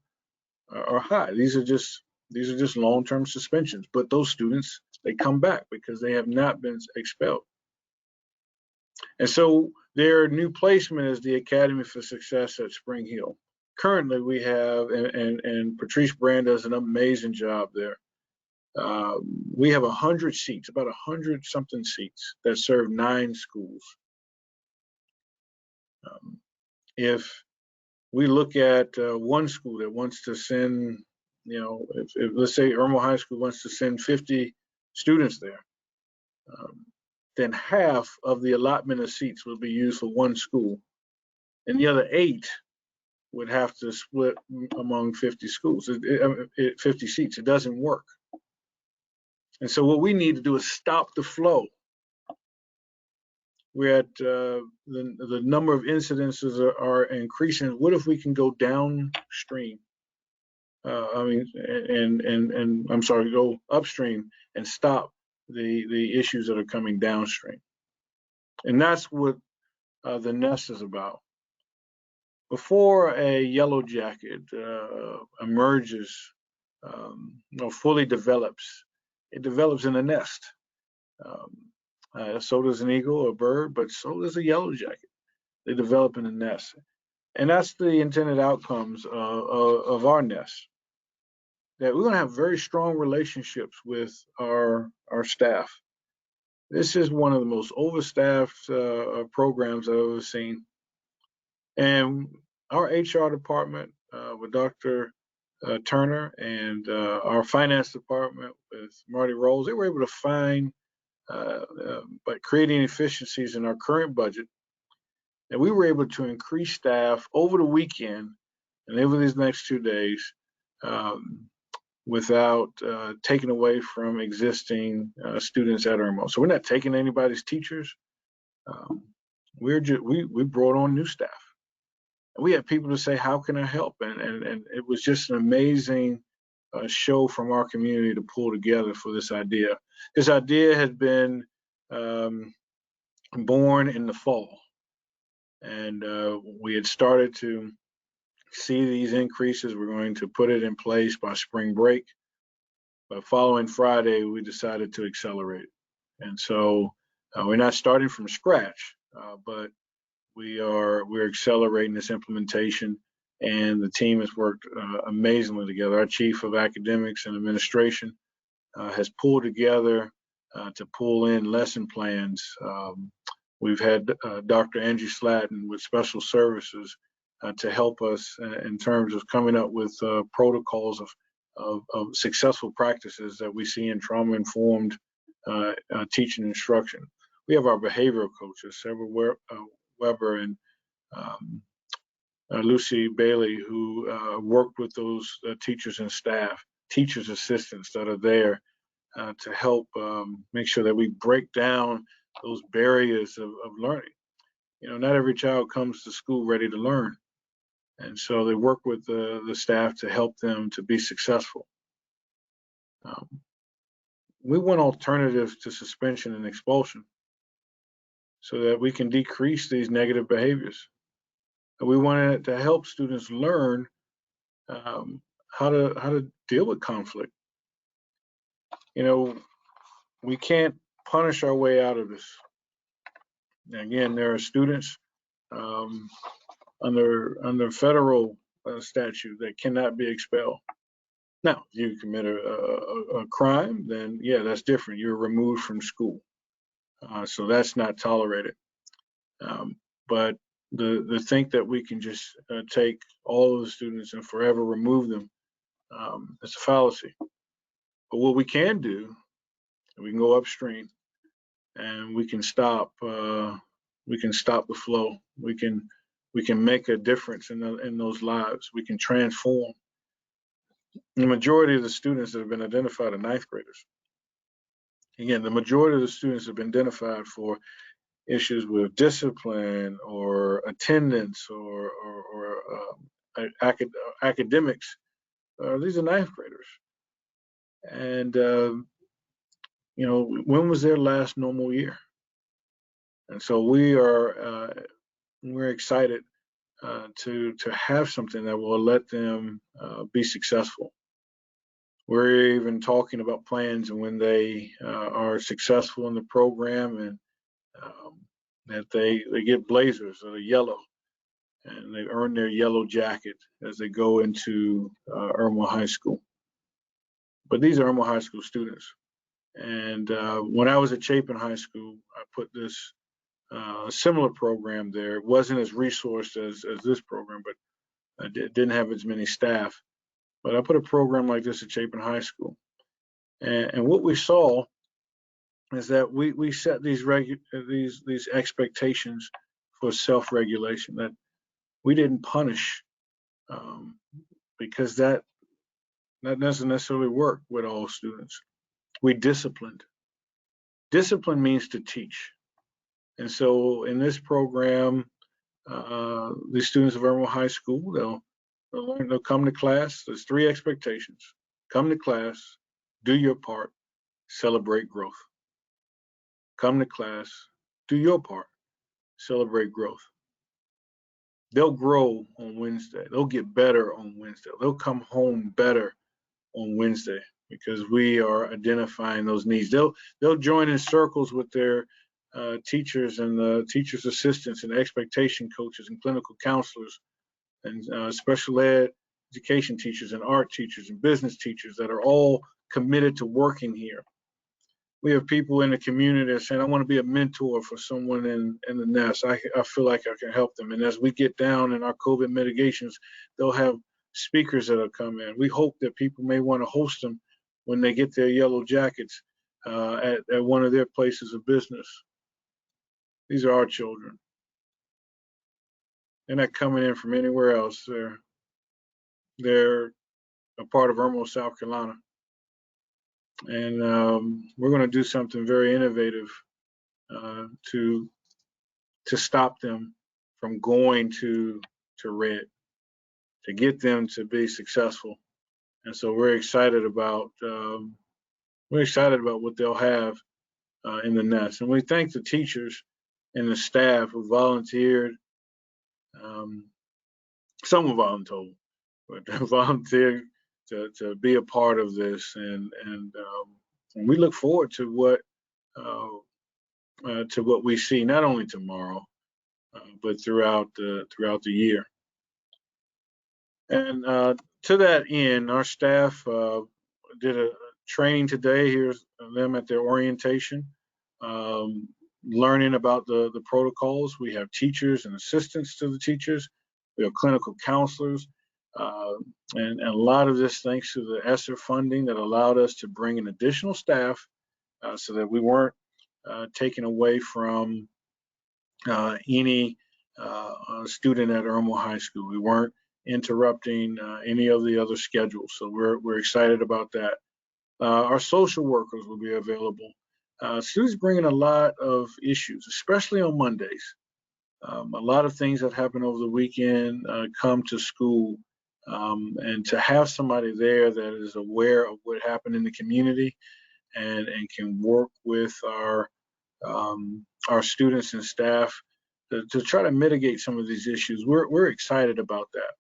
Speaker 1: are high. These are just long-term suspensions, but those students, they come back because they have not been expelled. And so their new placement is the Academy for Success at Spring Hill. Currently we have, and Patrice Brand does an amazing job there. We have 100 seats, about 100 something seats that serve 9 schools. If we look at one school that wants to send, if let's say Irmo High School wants to send 50 students there, then half of the allotment of seats will be used for one school, and the other 8 would have to split among 50 schools, 50 seats. It doesn't work. And so what we need to do is stop the flow. We're at the number of incidences are increasing. What if we can go downstream? And I'm sorry, go upstream and stop the issues that are coming downstream. And that's what the nest is about. Before a yellow jacket emerges, or fully develops, it develops in a nest. So does an eagle or bird, but so does a yellow jacket. They develop in a nest. And that's the intended outcomes of our nest. That we're going to have very strong relationships with our staff. This is one of the most overstaffed programs I've ever seen. And our HR department with Dr. Turner and our finance department with Marty Rolls, they were able to find, by creating efficiencies in our current budget, and we were able to increase staff over the weekend and over these next 2 days without taking away from existing students at Irmo. So we're not taking anybody's teachers. We brought on new staff. We had people to say, how can I help? And it was just an amazing show from our community to pull together for this idea. This idea had been born in the fall. And we had started to see these increases. We're going to put it in place by spring break. But following Friday, we decided to accelerate. And so we're not starting from scratch, but we're accelerating this implementation, and the team has worked amazingly together. Our chief of academics and administration has pulled together to pull in lesson plans. We've had Dr. Angie Slatton with special services to help us in terms of coming up with protocols of successful practices that we see in trauma-informed teaching and instruction. We have our behavioral coaches, Sarah Weber and Lucy Bailey, who worked with those teachers and staff, teachers assistants that are there to help make sure that we break down those barriers of learning. Not every child comes to school ready to learn. And so they work with the staff to help them to be successful. We want alternatives to suspension and expulsion so that we can decrease these negative behaviors. And we want to help students learn how to deal with conflict. We can't punish our way out of this. Again, there are students under federal statute that cannot be expelled. Now, if you commit a crime, then yeah, that's different. You're removed from school, so that's not tolerated. But the think that we can just take all of the students and forever remove them, it's a fallacy. But what we can do, we can go upstream, and we can stop. We can stop the flow. We can make a difference in those lives. We can transform. The majority of the students that have been identified are ninth graders. Again, the majority of the students have been identified for issues with discipline or attendance or academics. These are ninth graders. And, when was their last normal year? And so we're excited to have something that will let them be successful. We're even talking about plans and when they are successful in the program and that they get blazers that are yellow and they earn their yellow jacket as they go into Irmo High School. But these are Irmo High School students. And when I was at Chapin High School, I put this similar program there. It wasn't as resourced as this program, but it didn't have as many staff. But I put a program like this at Chapin High School. And what we saw is that we set these expectations for self-regulation, that we didn't punish because that doesn't necessarily work with all students. We disciplined. Discipline means to teach. And so in this program, the students of Irmo High School, they'll come to class. There's 3 expectations. Come to class, do your part, celebrate growth. Come to class, do your part, celebrate growth. They'll grow on Wednesday. They'll get better on Wednesday. They'll come home better on Wednesday because we are identifying those needs. They'll join in circles with their teachers and the teachers' assistants and expectation coaches and clinical counselors and special ed education teachers and art teachers and business teachers that are all committed to working here. We have people in the community that are saying, I want to be a mentor for someone in the nest. I feel like I can help them. And as we get down in our COVID mitigations, they'll have speakers that'll come in. We hope that people may want to host them when they get their yellow jackets at one of their places of business. These are our children. They're not coming in from anywhere else. They're a part of Irmo, South Carolina. And we're going to do something very innovative to stop them from going to red, to get them to be successful. And so we're excited about what they'll have in the nest. And we thank the teachers and the staff who volunteered. Some were voluntold, but volunteered to be a part of this, and we look forward to what we see not only tomorrow, but throughout the year. And to that end, our staff did a training today. Here's them at their orientation, learning about the protocols. We have teachers and assistants to the teachers. We have clinical counselors. And a lot of this thanks to the ESSER funding that allowed us to bring in additional staff so that we weren't taken away from any student at Irmo High School. We weren't interrupting any of the other schedules. So we're excited about that. Our social workers will be available. Students bring in a lot of issues, especially on Mondays. A lot of things that happen over the weekend come to school, and to have somebody there that is aware of what happened in the community and can work with our students and staff to try to mitigate some of these issues. We're excited about that.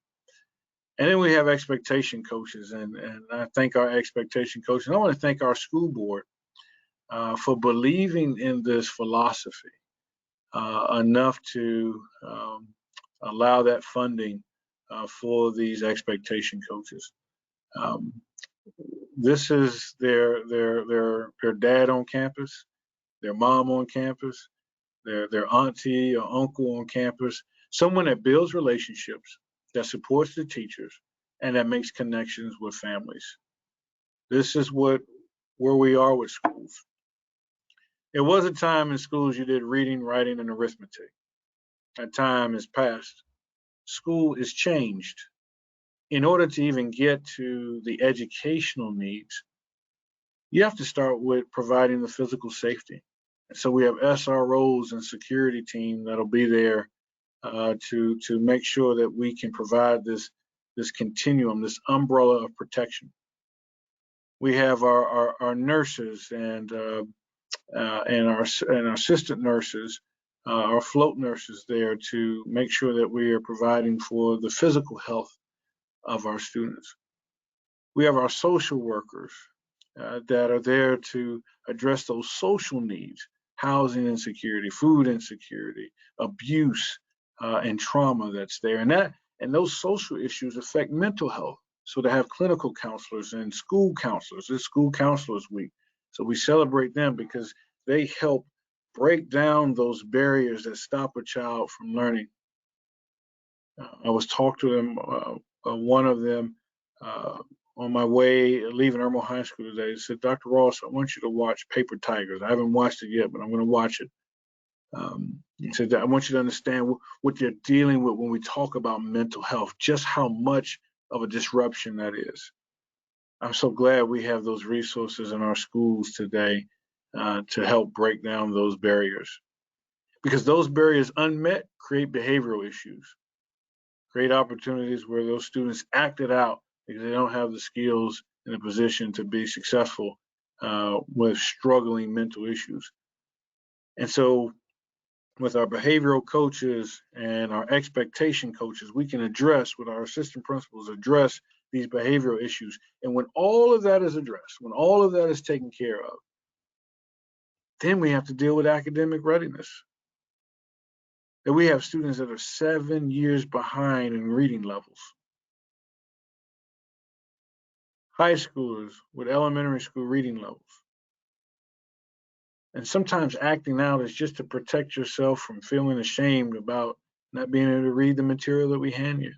Speaker 1: And then we have expectation coaches, and I thank our expectation coaches. And I want to thank our school board for believing in this philosophy enough to allow that funding for these expectation coaches. This is their dad on campus, their mom on campus, their auntie or uncle on campus, someone that builds relationships, that supports the teachers, and that makes connections with families. This is where we are with schools. It was a time in schools you did reading, writing, and arithmetic. That time is past. School is changed. In order to even get to the educational needs, you have to start with providing the physical safety. And so we have SROs and security team that'll be there to make sure that we can provide this continuum, this umbrella of protection. We have our nurses and our assistant nurses, our float nurses there to make sure that we are providing for the physical health of our students. We have our social workers that are there to address those social needs, housing insecurity, food insecurity, abuse, and trauma that's there. And those social issues affect mental health. So to have clinical counselors and school counselors, this School Counselors Week. So we celebrate them because they help break down those barriers that stop a child from learning. I was talking to them, one of them, on my way leaving Irmo High School today. He said, Dr. Ross, I want you to watch Paper Tigers. I haven't watched it yet, but I'm going to watch it. He said, I want you to understand what you're dealing with when we talk about mental health, just how much of a disruption that is. I'm so glad we have those resources in our schools today to help break down those barriers. Because those barriers unmet create behavioral issues, create opportunities where those students act it out because they don't have the skills in a position to be successful with struggling mental issues. And so with our behavioral coaches and our expectation coaches, we can address, with our assistant principals, address these behavioral issues. And when all of that is addressed, when all of that is taken care of, then we have to deal with academic readiness. That we have students that are 7 years behind in reading levels. High schoolers with elementary school reading levels. And sometimes acting out is just to protect yourself from feeling ashamed about not being able to read the material that we hand you.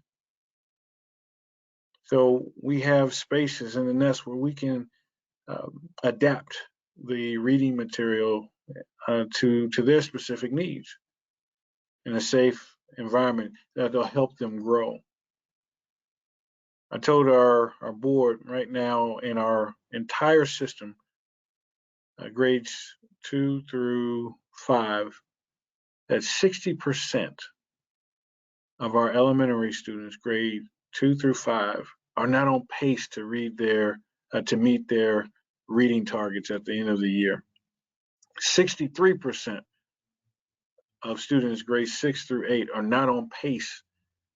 Speaker 1: So we have spaces in the nest where we can adapt the reading material to their specific needs in a safe environment that'll help them grow. I told our board right now in our entire system, grades 2 through 5, that 60% of our elementary students, grade 2 through 5, are not on pace to read to meet their reading targets at the end of the year. 63% of students grades 6 through 8 are not on pace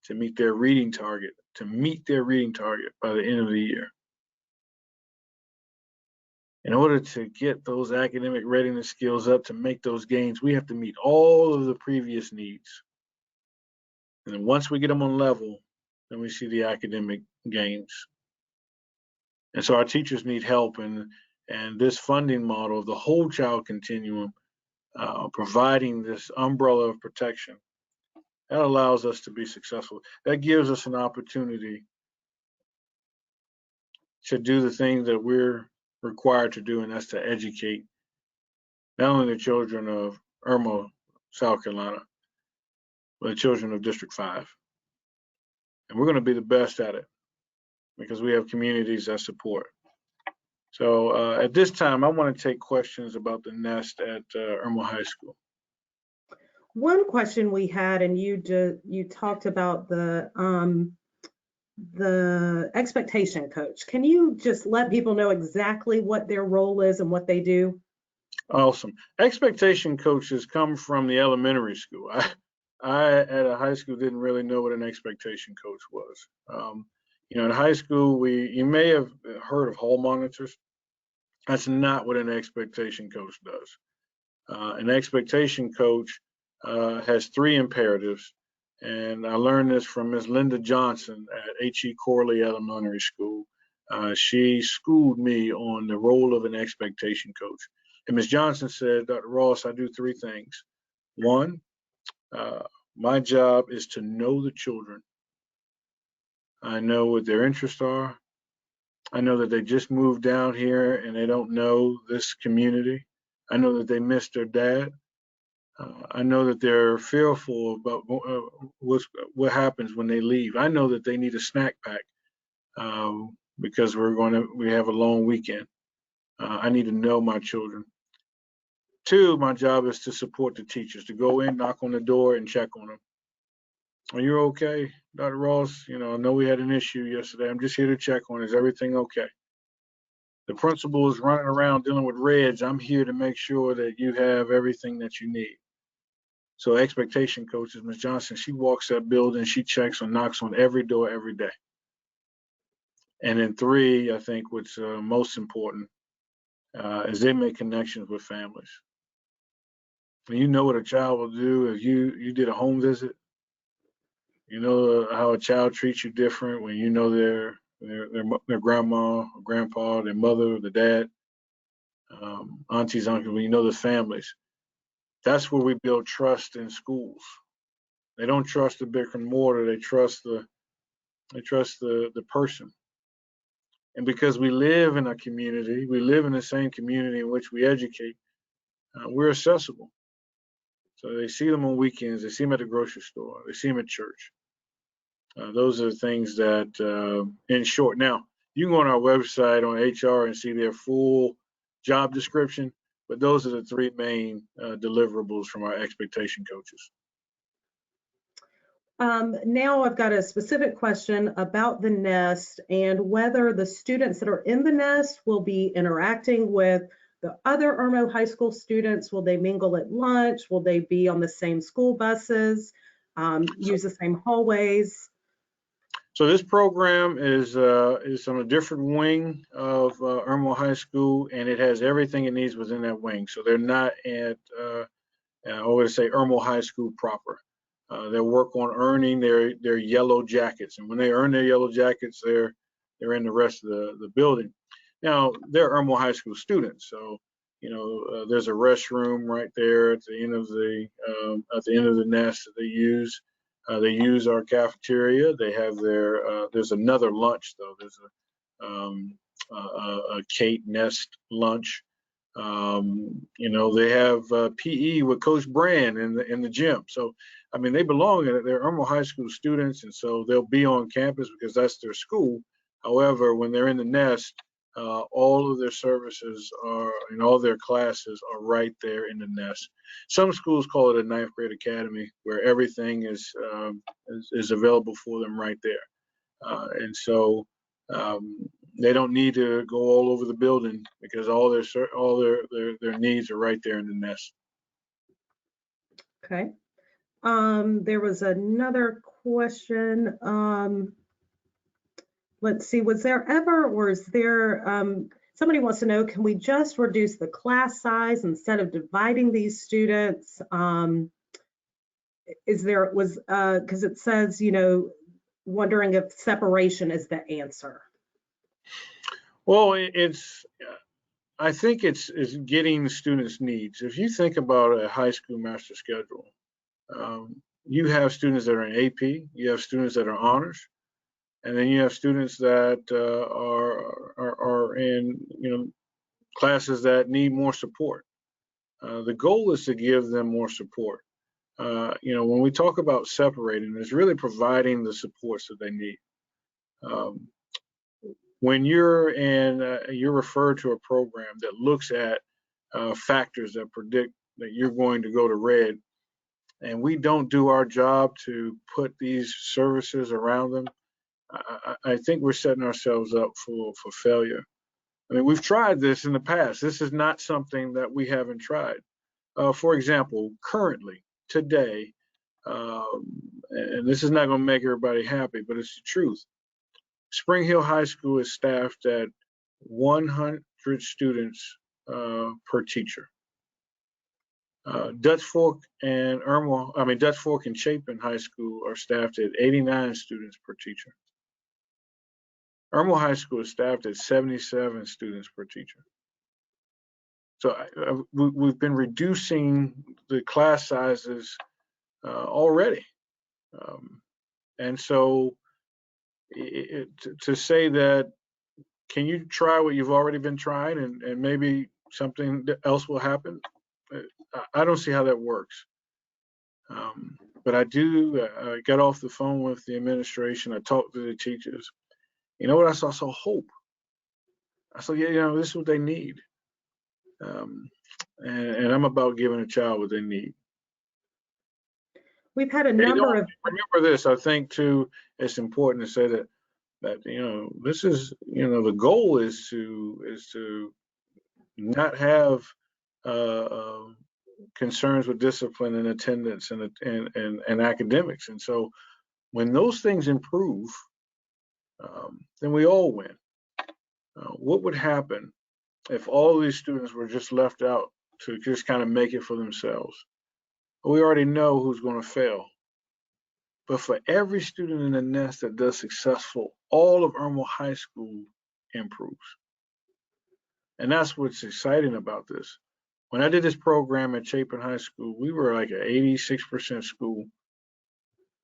Speaker 1: to meet their reading target, by the end of the year. In order to get those academic readiness skills up to make those gains, we have to meet all of the previous needs. And then once we get them on level, then we see the academic gains. And so our teachers need help, and this funding model of the whole child continuum, providing this umbrella of protection, that allows us to be successful. That gives us an opportunity to do the things that we're required to do, and that's to educate not only the children of Irmo, South Carolina, but the children of District 5. And we're going to be the best at it because we have communities that support. So at this time, I want to take questions about the nest at Irmo High School.
Speaker 2: One question we had, and you talked about the expectation coach. Can you just let people know exactly what their role is and what they do?
Speaker 1: Awesome. Expectation coaches come from the elementary school. I at a high school didn't really know what an expectation coach was. In high school, you may have heard of hall monitors. That's not what an expectation coach does. An expectation coach has three imperatives, and I learned this from Ms. Linda Johnson at H.E. Corley Elementary School. She schooled me on the role of an expectation coach. And Ms. Johnson said, Dr. Ross, I do three things. One, my job is to know the children. I know what their interests are. I know that they just moved down here and they don't know this community. I know that they miss their dad. I know that they're fearful about what happens when they leave. I know that they need a snack pack because we have a long weekend. I need to know my children. Two, my job is to support the teachers, to go in, knock on the door, and check on them. Are you okay, Dr. Ross? I know we had an issue yesterday. I'm just here to check on. Is everything okay? The principal is running around dealing with reds. I'm here to make sure that you have everything that you need. So expectation coaches, Ms. Johnson, she walks that building, she checks and knocks on every door every day. And then three, I think what's most important is they make connections with families. And you know what a child will do if you did a home visit. You know how a child treats you different when you know their grandma, or grandpa, their mother, the dad, aunties, uncles. When you know the families, that's where we build trust in schools. They don't trust the brick and mortar. They trust the person. And because we live in a community, we live in the same community in which we educate, we're accessible. So they see them on weekends, they see them at the grocery store, they see them at church. Those are the things that, in short, now you can go on our website on HR and see their full job description, but those are the three main deliverables from our expectation coaches.
Speaker 2: Now I've got a specific question about the nest and whether the students that are in the nest will be interacting with the other Irmo High School students. Will they mingle at lunch? Will they be on the same school buses, use the same hallways?
Speaker 1: So this program is on a different wing of Irmo High School, and it has everything it needs within that wing. So they're not at, I would say, Irmo High School proper. They'll work on earning their yellow jackets, and when they earn their yellow jackets, they're in the rest of the building. Now they're Irmo High School students, so there's a restroom right there at the end of the nest that they use. They use our cafeteria. They have there's another lunch though. There's a Kate Nest lunch. They have PE with Coach Brand in the gym. So, I mean, they belong in it. They're Irmo High School students, and so they'll be on campus because that's their school. However, when they're in the nest, all of their services and all their classes are right there in the nest. Some schools call it a ninth grade academy, where everything is available for them right there. And so they don't need to go all over the building because all their needs are right there in the nest.
Speaker 2: Okay. There was another question. Let's see, was there ever, or is there, somebody wants to know, can we just reduce the class size instead of dividing these students? Because it says, wondering if separation is the answer.
Speaker 1: Well, I think it's getting the students' needs. If you think about a high school master schedule, you have students that are in AP, you have students that are honors, and then you have students that are in classes that need more support. The goal is to give them more support. When we talk about separating, it's really providing the supports that they need. when you're you're referred to a program that looks at factors that predict that you're going to go to red, and we don't do our job to put these services around them, I think we're setting ourselves up for failure. I mean, we've tried this in the past. This is not something that we haven't tried. For example, currently, today, and this is not going to make everybody happy, but it's the truth. Spring Hill High School is staffed at 100 students per teacher. Dutch Fork and Dutch Fork and Chapin High School are staffed at 89 students per teacher. Irmo High School is staffed at 77 students per teacher. So we've been reducing the class sizes already. And so to say that, can you try what you've already been trying and maybe something else will happen? I don't see how that works. But I do, I got off the phone with the administration. I talked to the teachers. You know what I saw? I saw hope. I said, yeah, this is what they need. And I'm about giving a child what they need.
Speaker 2: We've had a number of.
Speaker 1: Remember this, I think too, it's important to say that this is, the goal is to not have concerns with discipline and attendance and academics. And so when those things improve, then we all win. What would happen if all of these students were just left out to just kind of make it for themselves? We already know who's going to fail. But for every student in the nest that does successful, all of Irmo High School improves. And that's what's exciting about this. When I did this program at Chapin High School, we were like an 86% school.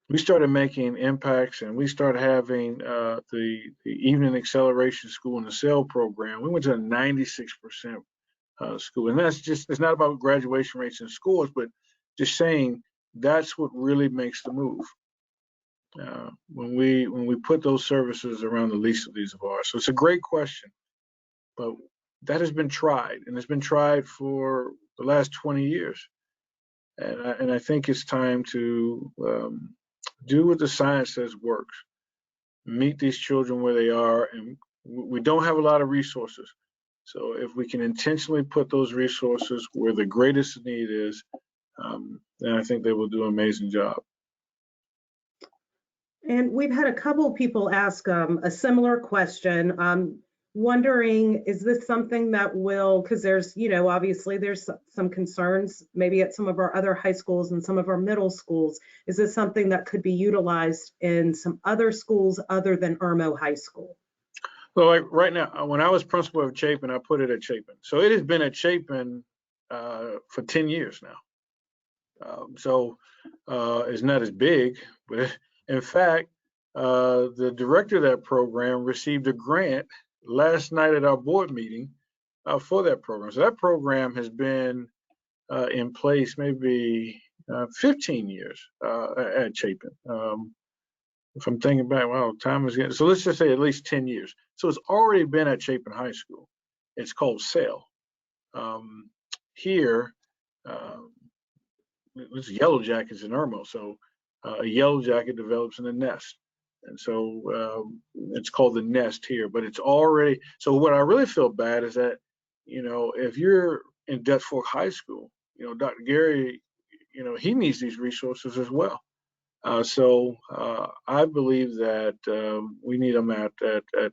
Speaker 1: We started making impacts, and we started having the evening acceleration school and the SEL program. We went to a 96% school. And that's just, it's not about graduation rates and scores, but just saying that's what really makes the move. When we put those services around the least of these of ours. So it's a great question, but that has been tried, and it's been tried for the last 20 years. And I think it's time to do what the science says works. Meet these children where they are, and we don't have a lot of resources. So if we can intentionally put those resources where the greatest need is, then I think they will do an amazing job.
Speaker 2: And we've had a couple of people ask a similar question. Wondering, is this something that will, because there's, obviously there's some concerns maybe at some of our other high schools and some of our middle schools. Is this something that could be utilized in some other schools other than Irmo High School?
Speaker 1: Well, like right now, when I was principal of Chapin, I put it at Chapin. So it has been at Chapin for 10 years now. So it's not as big, but in fact, the director of that program received a grant last night at our board meeting for that program. So that program has been in place maybe 15 years at Chapin. If I'm thinking back, well, time is getting, so let's just say at least 10 years. So it's already been at Chapin High School. It's called SEL. Here, it's Yellow Jackets in Irmo. So a yellow jacket develops in a nest. And so it's called the nest here, but it's already, so what I really feel bad is that, if you're in Dutch Fork High School, Dr. Gary, he needs these resources as well. So I believe that we need them at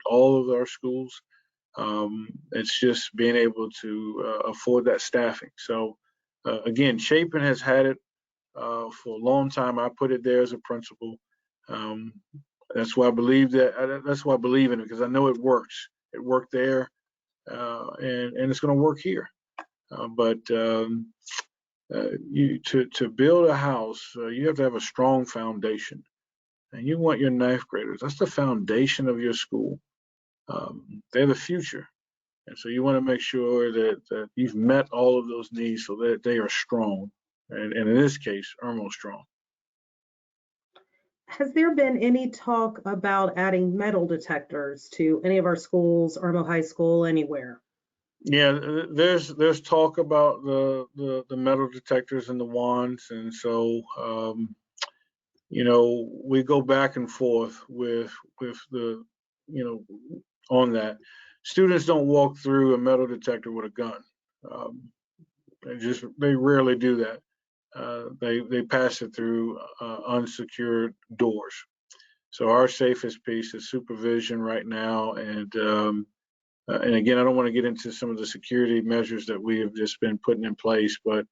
Speaker 1: all of our schools. It's just being able to afford that staffing. So again, Chapin has had it for a long time. I put it there as a principal. That's why I believe that. That's why I believe in it, because I know it works. It worked there, and it's going to work here. But to build a house, you have to have a strong foundation, and you want your ninth graders. That's the foundation of your school. They're the future, and so you want to make sure that you've met all of those needs so that they are strong, and in this case, Irmo strong.
Speaker 2: Has there been any talk about adding metal detectors to any of our schools, Irmo High School, anywhere?
Speaker 1: Yeah, there's talk about the metal detectors and the wands, and so we go back and forth with the you know on that. Students don't walk through a metal detector with a gun. Um, they rarely do that. They pass it through unsecured doors. So our safest piece is supervision right now, and again, I don't want to get into some of the security measures that we have just been putting in place, but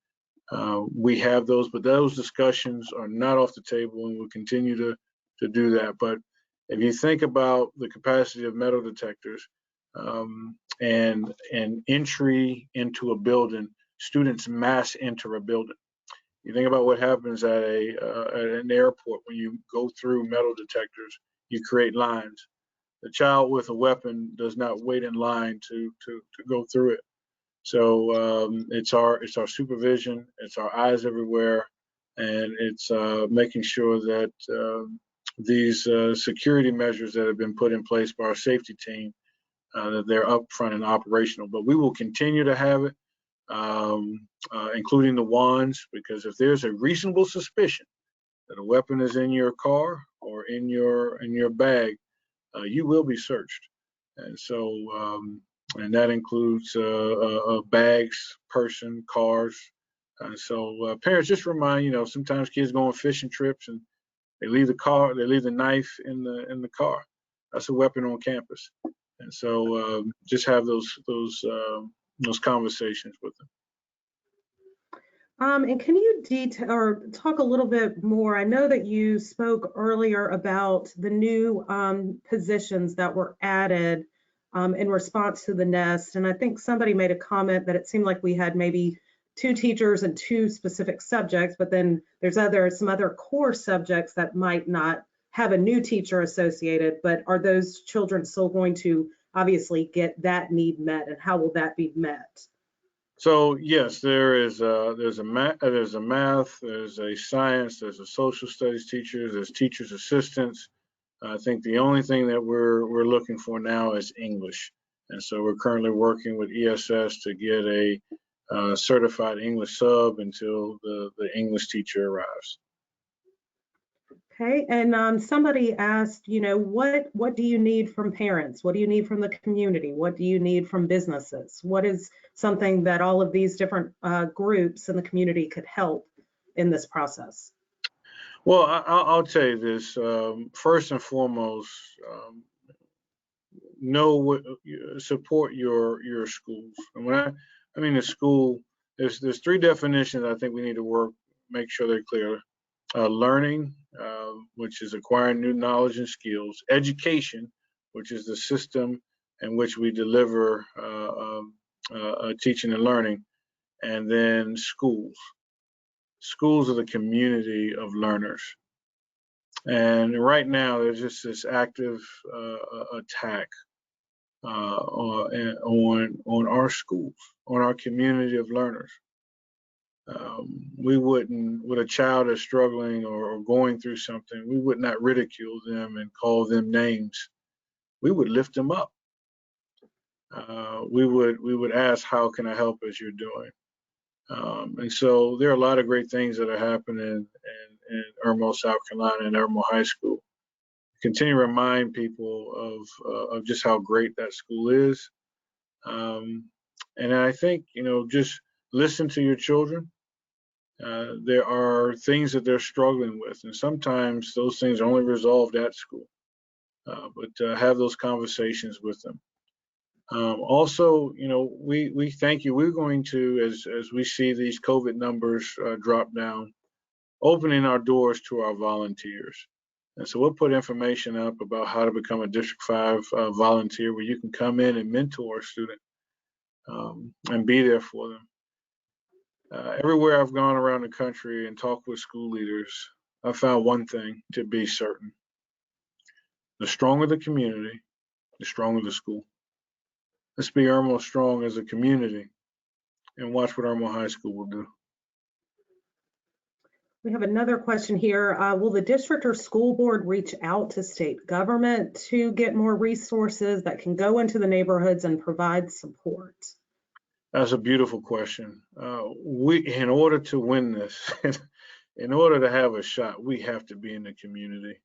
Speaker 1: we have those. But those discussions are not off the table, and we'll continue to do that. But if you think about the capacity of metal detectors and entry into a building, students mass enter a building. You think about what happens at an airport when you go through metal detectors. You create lines. The child with a weapon does not wait in line to go through it. So it's our supervision, it's our eyes everywhere, and it's making sure that these security measures that have been put in place by our safety team that they're upfront and operational. But we will continue to have it, including the wands, because if there's a reasonable suspicion that a weapon is in your car or in your bag, you will be searched. And so, and that includes bags, person, cars. And so parents just remind, sometimes kids go on fishing trips and they leave the knife in the car. That's a weapon on campus. And so just have those conversations with them.
Speaker 2: And can you detail or talk a little bit more? I know that you spoke earlier about the new positions that were added in response to the nest. And I think somebody made a comment that it seemed like we had maybe 2 teachers and 2 specific subjects, but then there's some other core subjects that might not have a new teacher associated, but are those children still going to obviously get that need met, and how will that be met?
Speaker 1: So yes, there's a math, there's a science, there's a social studies teachers, there's teachers assistants. I think the only thing that we're looking for now is English, and so we're currently working with ESS to get a certified English sub until the English teacher arrives.
Speaker 2: Okay, and somebody asked, what do you need from parents? What do you need from the community? What do you need from businesses? What is something that all of these different groups in the community could help in this process?
Speaker 1: Well, I'll tell you this. First and foremost, support your schools. And when I mean the school, there's 3 definitions I think we need to make sure they're clear. Learning, which is acquiring new knowledge and skills. Education, which is the system in which we deliver teaching and learning. And then schools. Schools are the community of learners. And right now, there's just this active attack on our schools, on our community of learners. We wouldn't, with a child that's struggling or going through something, we would not ridicule them and call them names. We would lift them up. We would ask, how can I help as you're doing? And so there are a lot of great things that are happening in Irmo, South Carolina, and Irmo High School. Continue to remind people of just how great that school is. And I think, just listen to your children. There are things that they're struggling with, and sometimes those things are only resolved at school. But have those conversations with them. Also, we thank you. We're going to, as we see these COVID numbers drop down, opening our doors to our volunteers. And so we'll put information up about how to become a District 5 volunteer, where you can come in and mentor a student and be there for them. Everywhere I've gone around the country and talked with school leaders, I found one thing to be certain. The stronger the community, the stronger the school. Let's be Irmo strong as a community and watch what Irmo High School will do.
Speaker 2: We have another question here. Will the district or school board reach out to state government to get more resources that can go into the neighborhoods and provide support?
Speaker 1: That's a beautiful question. In order to win this, in order to have a shot, we have to be in the community.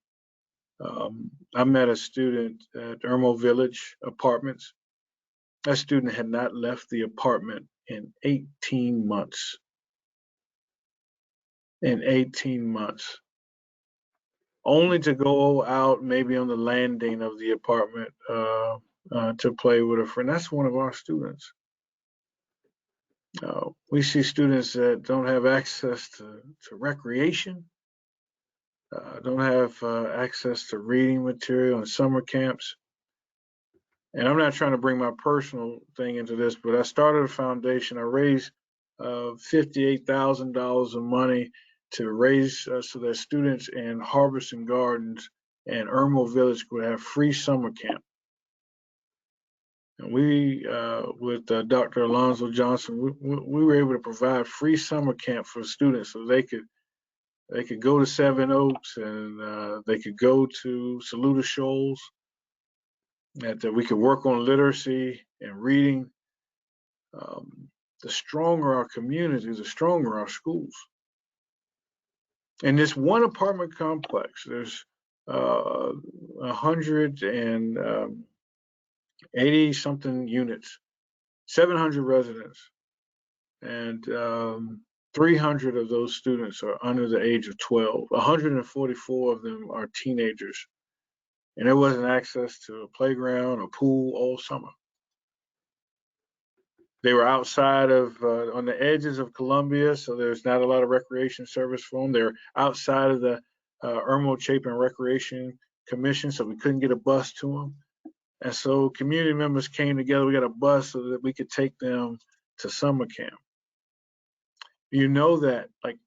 Speaker 1: I met a student at Irmo Village Apartments. That student had not left the apartment in 18 months. In 18 months. Only to go out maybe on the landing of the apartment to play with a friend. That's one of our students. We see students that don't have access to recreation, don't have access to reading material in summer camps. And I'm not trying to bring my personal thing into this, but I started a foundation. I raised $58,000 of money to raise so that students in Harbison Gardens and Irmo Village would have free summer camp. And we, with Dr. Alonzo Johnson, we were able to provide free summer camp for students so they could go to Seven Oaks and they could go to Saluda Shoals, that we could work on literacy and reading. The stronger our community, the stronger our schools. In this one apartment complex, there's 180 something units, 700 residents, and 300 of those students are under the age of 12. 144 of them are teenagers, and there wasn't access to a playground or pool all summer. They were outside of, on the edges of Columbia, so there's not a lot of recreation service for them. They're outside of the Irmo Chapin Recreation Commission, so we couldn't get a bus to them. And so community members came together. We got a bus so that we could take them to summer camp. You know that, like,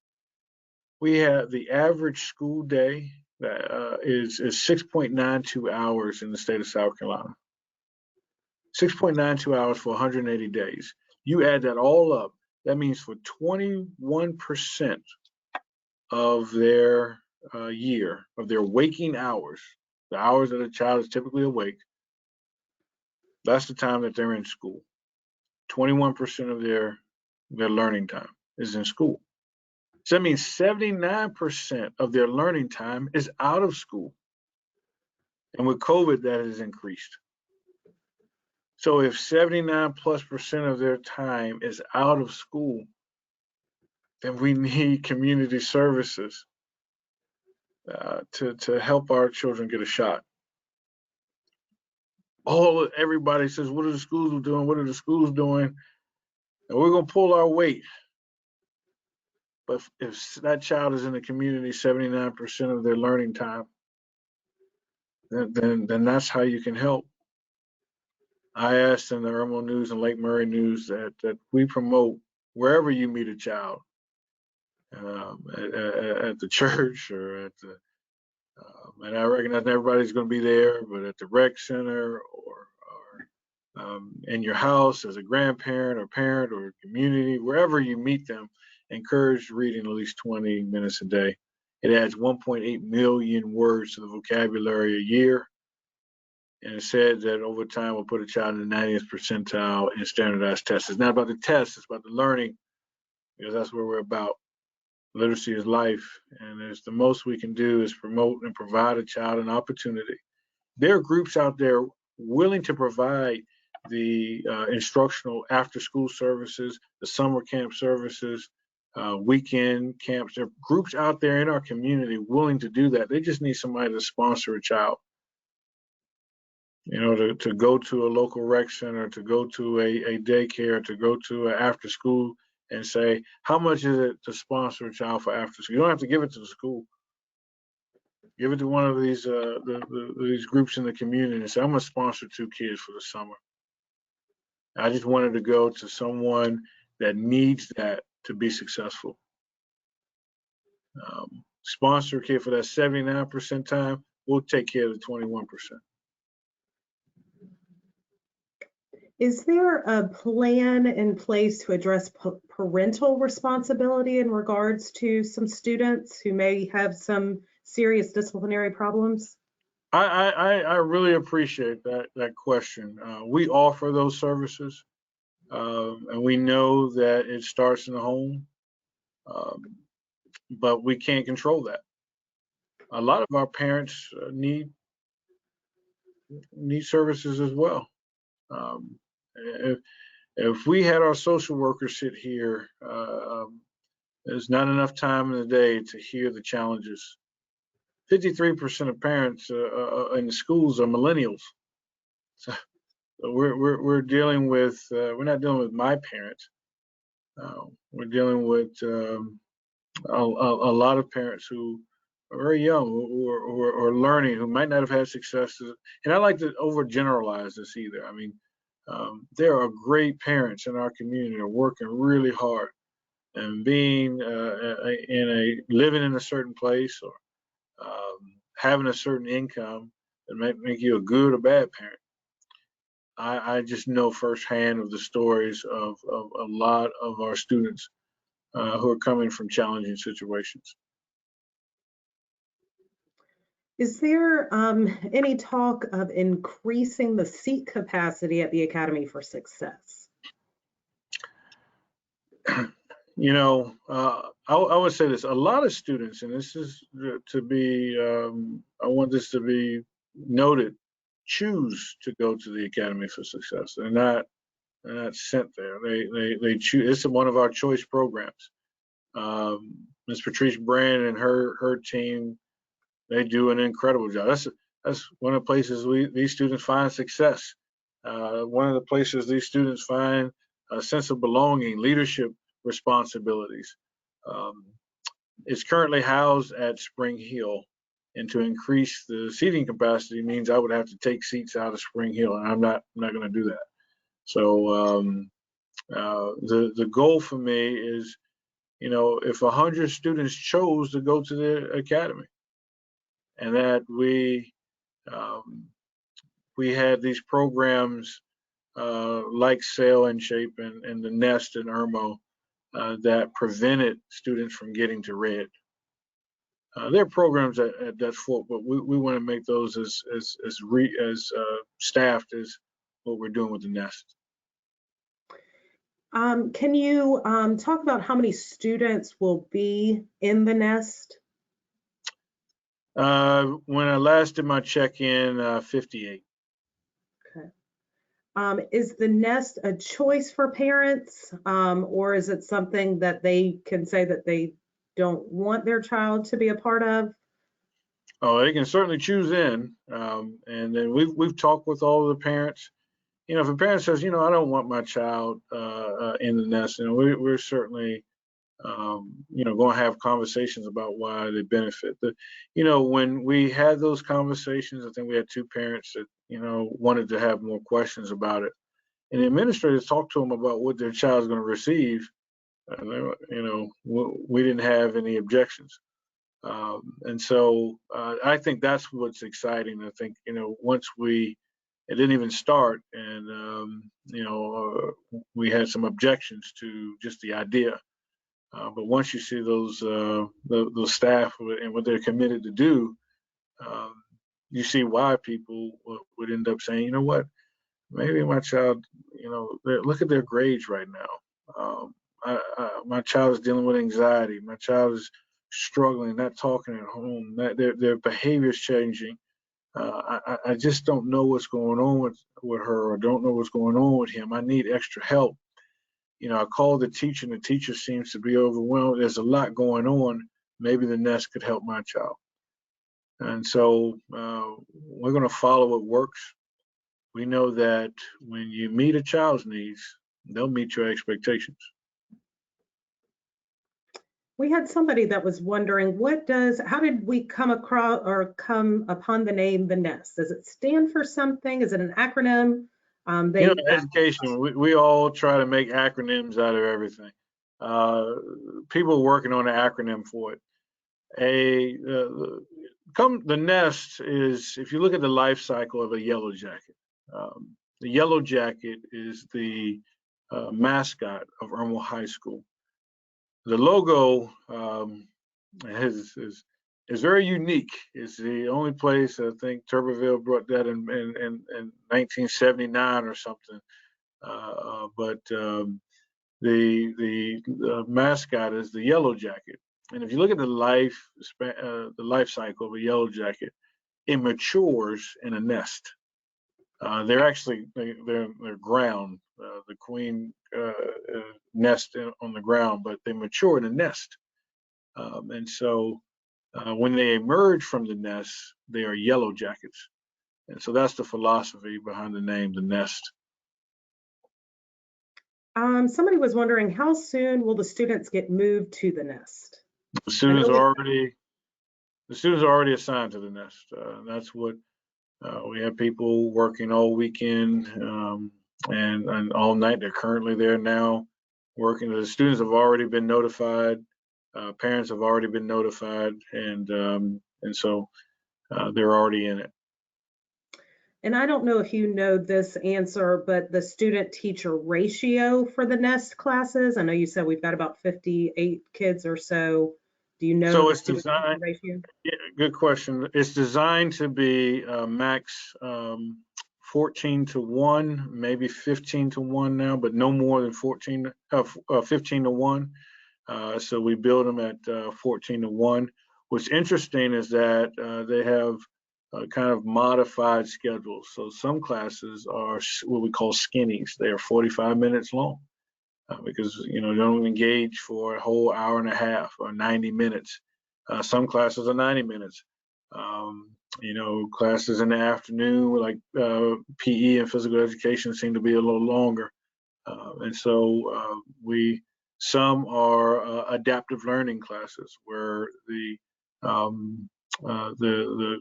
Speaker 1: we have the average school day that is 6.92 hours in the state of South Carolina. 6.92 hours for 180 days. You add that all up, that means for 21% of their year, of their waking hours, the hours that a child is typically awake, that's the time that they're in school. 21% of their learning time is in school. So that means 79% of their learning time is out of school. And with COVID, that has increased. So if 79+% of their time is out of school, then we need community services to help our children get a shot. Everybody says, what are the schools doing? What are the schools doing? And we're going to pull our weight. But if that child is in the community 79% of their learning time, then that's how you can help. I asked in the Irmo News and Lake Murray News that we promote wherever you meet a child, at the church or at the, and I recognize everybody's going to be there, but at the rec center or in your house as a grandparent or parent or community, wherever you meet them, encourage reading at least 20 minutes a day. It adds 1.8 million words to the vocabulary a year. And it said that over time will put a child in the 90th percentile in standardized tests. It's not about the test, it's about the learning, because that's what we're about. Literacy is life, and it's the most we can do is promote and provide a child an opportunity. There are groups out there willing to provide the instructional after-school services, the summer camp services, weekend camps. There are groups out there in our community willing to do that. They just need somebody to sponsor a child. You know, to go to a local rec center, to go to a daycare, to go to an after school and say, how much is it to sponsor a child for after school? You don't have to give it to the school. Give it to one of these these groups in the community and say, I'm gonna sponsor 2 kids for the summer. I just wanted to go to someone that needs that to be successful. Sponsor a kid for that 79% time, we'll take care of the 21%.
Speaker 2: Is there a plan in place to address parental responsibility in regards to some students who may have some serious disciplinary problems?
Speaker 1: I really appreciate that question. We offer those services, and we know that it starts in the home, um, but we can't control that. A lot of our parents need services as well. Um, if we had our social workers sit here, there's not enough time in the day to hear the challenges. 53% of parents in the schools are millennials. So we're dealing with we're not dealing with my parents. We're dealing with a lot of parents who are very young, who are learning, who might not have had successes. And I like to overgeneralize this either. I mean, there are great parents in our community that are working really hard and being living in a certain place or having a certain income that might make you a good or bad parent. I just know firsthand of the stories of a lot of our students who are coming from challenging situations.
Speaker 2: Is there any talk of increasing the seat capacity at the Academy for Success?
Speaker 1: I would say this: a lot of students, and this is to be, I want this to be noted, choose to go to the Academy for Success. They're not sent there. They choose. It's one of our choice programs. Ms. Patrice Brand and her team, they do an incredible job. That's one of the places these students find success. One of the places these students find a sense of belonging, leadership responsibilities. Um, it's currently housed at Spring Hill, and to increase the seating capacity means I would have to take seats out of Spring Hill, and I'm not going to do that. So the goal for me is, if 100 students chose to go to the academy, and that we had these programs like Sail and Shape and the Nest and Irmo that prevented students from getting to Red. There are programs at Dutch Fork, but we want to make those as staffed as what we're doing with the Nest.
Speaker 2: Can you talk about how many students will be in the Nest?
Speaker 1: When I last did my check-in, 58.
Speaker 2: Okay. Is the Nest a choice for parents, or is it something that they can say that they don't want their child to be a part of?
Speaker 1: Oh, they can certainly choose in, and then we've talked with all of the parents. If a parent says, I don't want my child in the Nest, we're certainly going to have conversations about why they benefit. When we had those conversations, I think we had two parents that, wanted to have more questions about it. And the administrators talked to them about what their child's going to receive. And we didn't have any objections. And so I think that's what's exciting. I think, once it didn't even start, and we had some objections to just the idea. But once you see those staff and what they're committed to do, you see why people would end up saying, what, maybe my child, look at their grades right now. My child is dealing with anxiety. My child is struggling, not talking at home. Their behavior is changing. I just don't know what's going on with her, or don't know what's going on with him. I need extra help. I called the teacher, and the teacher seems to be overwhelmed. There's a lot going on. Maybe the Nest could help my child. And so we're going to follow what works. We know that when you meet a child's needs, they'll meet your expectations.
Speaker 2: We had somebody that was wondering, how did we come across or come upon the name the Nest? Does it stand for something? Is it an acronym?
Speaker 1: Education, we all try to make acronyms out of everything. People are working on an acronym for it. The Nest is, if you look at the life cycle of a yellow jacket, The yellow jacket is the mascot of Irmo High School. The logo is very unique. It's the only place, I think Tuberville brought that in 1979 or something. The mascot is the yellow jacket. And if you look at the life cycle of a yellow jacket, it matures in a nest. They're actually they're ground. The queen nest on the ground, but they mature in a nest. And so when they emerge from the nest, they are yellow jackets. And so that's the philosophy behind the name, the nest.
Speaker 2: Somebody was wondering, how soon will the students get moved to the nest?
Speaker 1: The students are already assigned to the nest. That's what we have people working all weekend and all night. They're currently there now working. The students have already been notified. Parents have already been notified, and so they're already in it.
Speaker 2: And I don't know if you know this answer, but the student teacher ratio for the nest classes, I know you said we've got about 58 kids or so. Do you know
Speaker 1: So
Speaker 2: the
Speaker 1: it's
Speaker 2: student teacher
Speaker 1: designed.
Speaker 2: ratio?
Speaker 1: Yeah, good question. It's designed to be max 14 to 1, maybe 15 to 1 now, but no more than 15 to 1. So we build them at 14 to 1. What's interesting is that they have kind of modified schedules. So some classes are what we call skinnies. They are 45 minutes long because you don't engage for a whole hour and a half or 90 minutes. Some classes are 90 minutes. Classes in the afternoon like PE and physical education seem to be a little longer. And so some are adaptive learning classes where the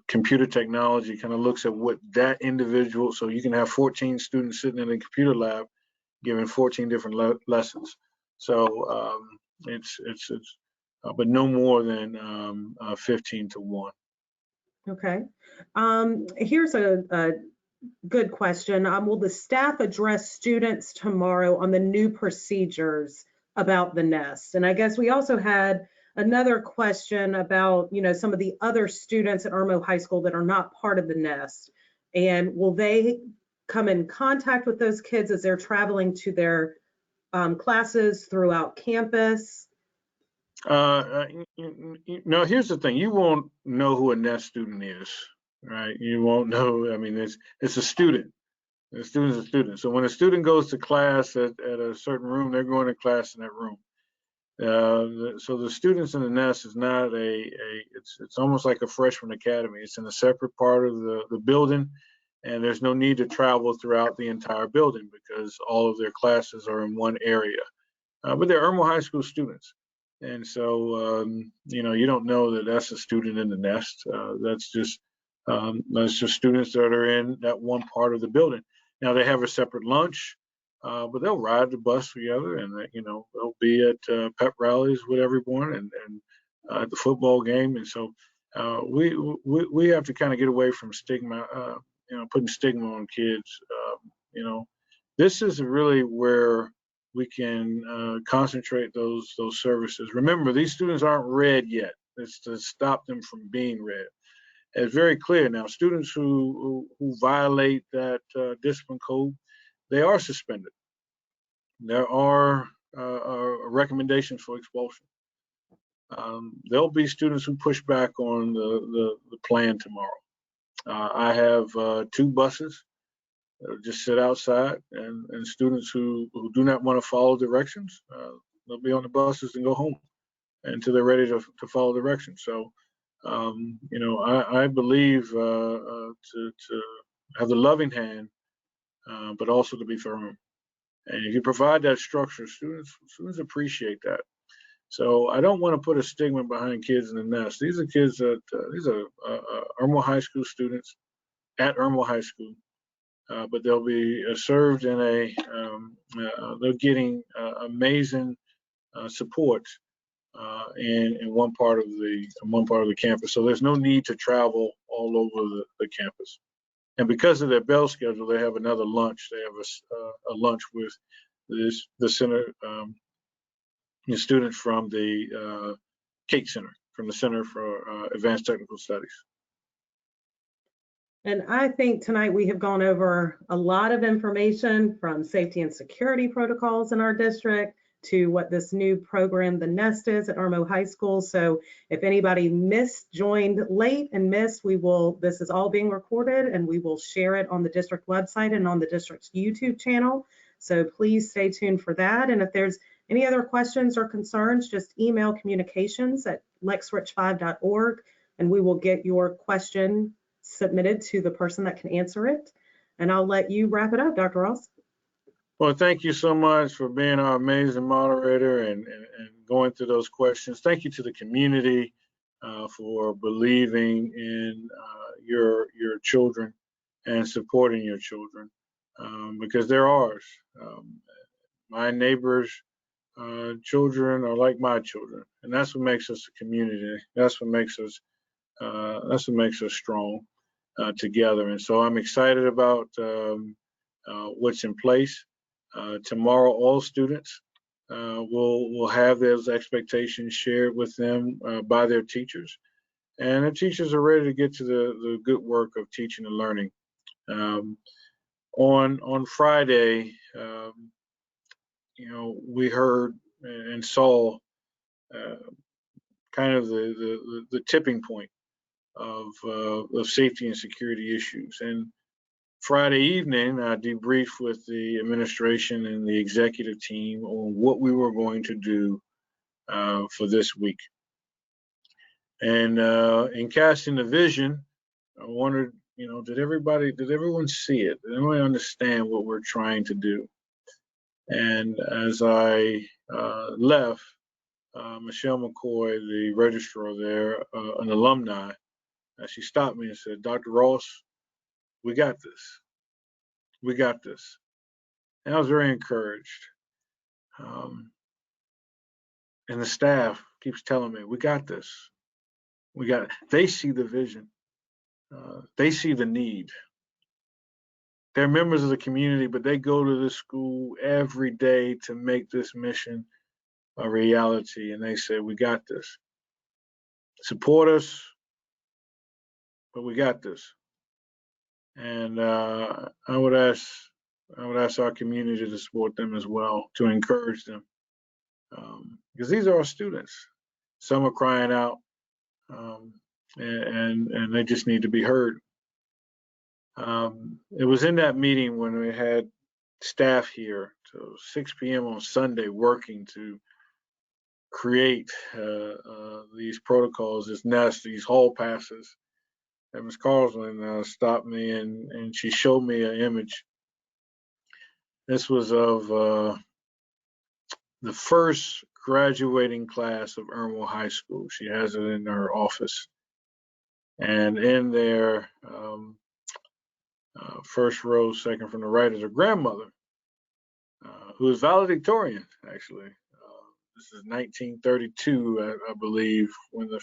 Speaker 1: computer technology kind of looks at what that individual, so you can have 14 students sitting in a computer lab giving 14 different lessons. So but no more than 15 to 1.
Speaker 2: Okay. Here's a good question. Will the staff address students tomorrow on the new procedures about the nest? And I guess we also had another question about, some of the other students at Irmo High School that are not part of the nest. And will they come in contact with those kids as they're traveling to their classes throughout campus?
Speaker 1: No, here's the thing. You won't know who a nest student is, right? You won't know. I mean, it's a student. The student's a student. So when a student goes to class at a certain room, they're going to class in that room. So the students in the nest is not it's almost like a freshman academy. It's in a separate part of the building, and there's no need to travel throughout the entire building because all of their classes are in one area. But they're Irmo High School students. And so, you don't know that that's a student in the nest. That's just students that are in that one part of the building. Now they have a separate lunch, but they'll ride the bus together, and they'll be at pep rallies with everyone, and at the football game. And so we have to kind of get away from stigma, putting stigma on kids. This is really where we can concentrate those services. Remember, these students aren't read yet. It's to stop them from being read. It's very clear now. Students who violate that discipline code, they are suspended. There are recommendations for expulsion. There'll be students who push back on the plan tomorrow. I have 2 buses just sit outside, and students who do not want to follow directions, they'll be on the buses and go home until they're ready to follow directions. So, I believe to have the loving hand, but also to be firm. And if you provide that structure, students appreciate that. So I don't want to put a stigma behind kids in the nest. These are kids that these are Irmo High School students at Irmo High School. But they'll be served in they're getting amazing support in one part of the campus. So there's no need to travel all over the campus. And because of their bell schedule, they have another lunch. They have a lunch with the center, students from the CATE Center, from the Center for Advanced Technical Studies.
Speaker 2: And I think tonight we have gone over a lot of information, from safety and security protocols in our district to what this new program, the Nest, is at Irmo High School. So if anybody joined late and missed, this is all being recorded, and we will share it on the district website and on the district's YouTube channel. So please stay tuned for that. And if there's any other questions or concerns, just email communications@lexrich5.org, and we will get your question submitted to the person that can answer it. And I'll let you wrap it up, Dr. Ross.
Speaker 1: Well, thank you so much for being our amazing moderator and going through those questions. Thank you to the community for believing in your children and supporting your children, because they're ours. My neighbors' children are like my children, and that's what makes us a community. That's what makes us strong together. And so I'm excited about what's in place. Tomorrow, all students will have those expectations shared with them by their teachers, and the teachers are ready to get to the good work of teaching and learning. On Friday, we heard and saw kind of the tipping point of safety and security issues. And Friday evening, I debriefed with the administration and the executive team on what we were going to do for this week. And in casting the vision, I wondered, did everyone see it? Did everyone understand what we're trying to do? And as I left, Michelle McCoy, the registrar there, an alumni, she stopped me and said, "Dr. Ross, we got this. We got this." And I was very encouraged. And the staff keeps telling me, "We got this. We got it." They see the vision. They see the need. They're members of the community, but they go to this school every day to make this mission a reality. And they say, "We got this. Support us, but we got this." And I would ask our community to support them as well, to encourage them, because these are our students. Some are crying out, and they just need to be heard. It was in that meeting when we had staff here till 6 p.m. on Sunday working to create these protocols, this nest, these hall passes. And Ms. Carlson stopped me and she showed me an image. This was of the first graduating class of Irmo High School. She has it in her office. And in there, first row, second from the right, is her grandmother, who is valedictorian, actually. This is 1932, I believe, when the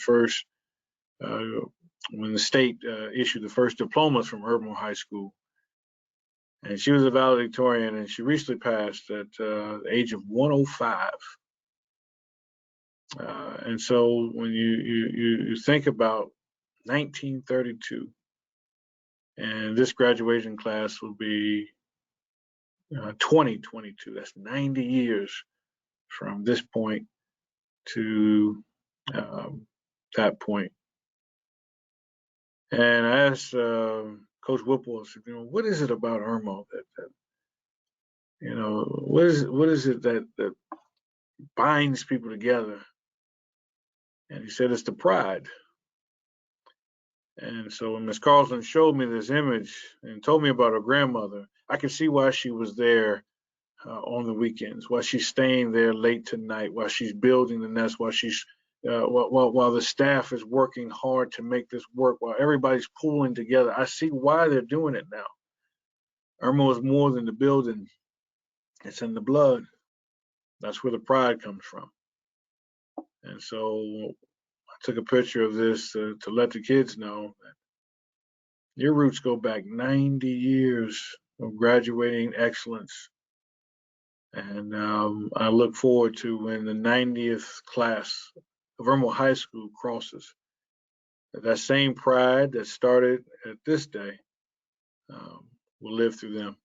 Speaker 1: state issued the first diplomas from Irmo High School. And she was a valedictorian, and she recently passed at the age of 105. And so when you think about 1932, and this graduation class will be 2022, that's 90 years from this point to that point. And I asked Coach Whipple, I said, what is it about Irmo that what is it that binds people together? And he said, it's the pride. And so when Ms. Carlson showed me this image and told me about her grandmother, I could see why she was there on the weekends, why she's staying there late tonight, while she's building the nest, while she's while the staff is working hard to make this work, while everybody's pulling together. I see why they're doing it now. Irmo is more than the building. It's in the blood. That's where the pride comes from. And so I took a picture of this to let the kids know that Your roots go back 90 years of graduating excellence. And I look forward to when the 90th class of Irmo High School crosses. That same pride that started at this day will live through them.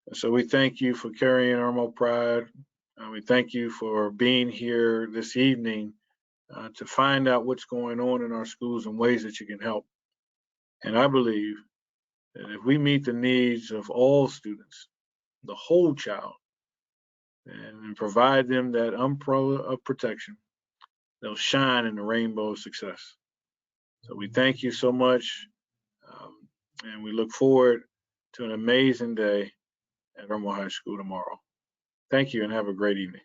Speaker 1: And so we thank you for carrying Irmo pride. We thank you for being here this evening to find out what's going on in our schools and ways that you can help. And I believe that if we meet the needs of all students, the whole child, and provide them that umbrella of protection, they'll shine in the rainbow of success. So we thank you so much, and we look forward to an amazing day at Irmo High School tomorrow. Thank you and have a great evening.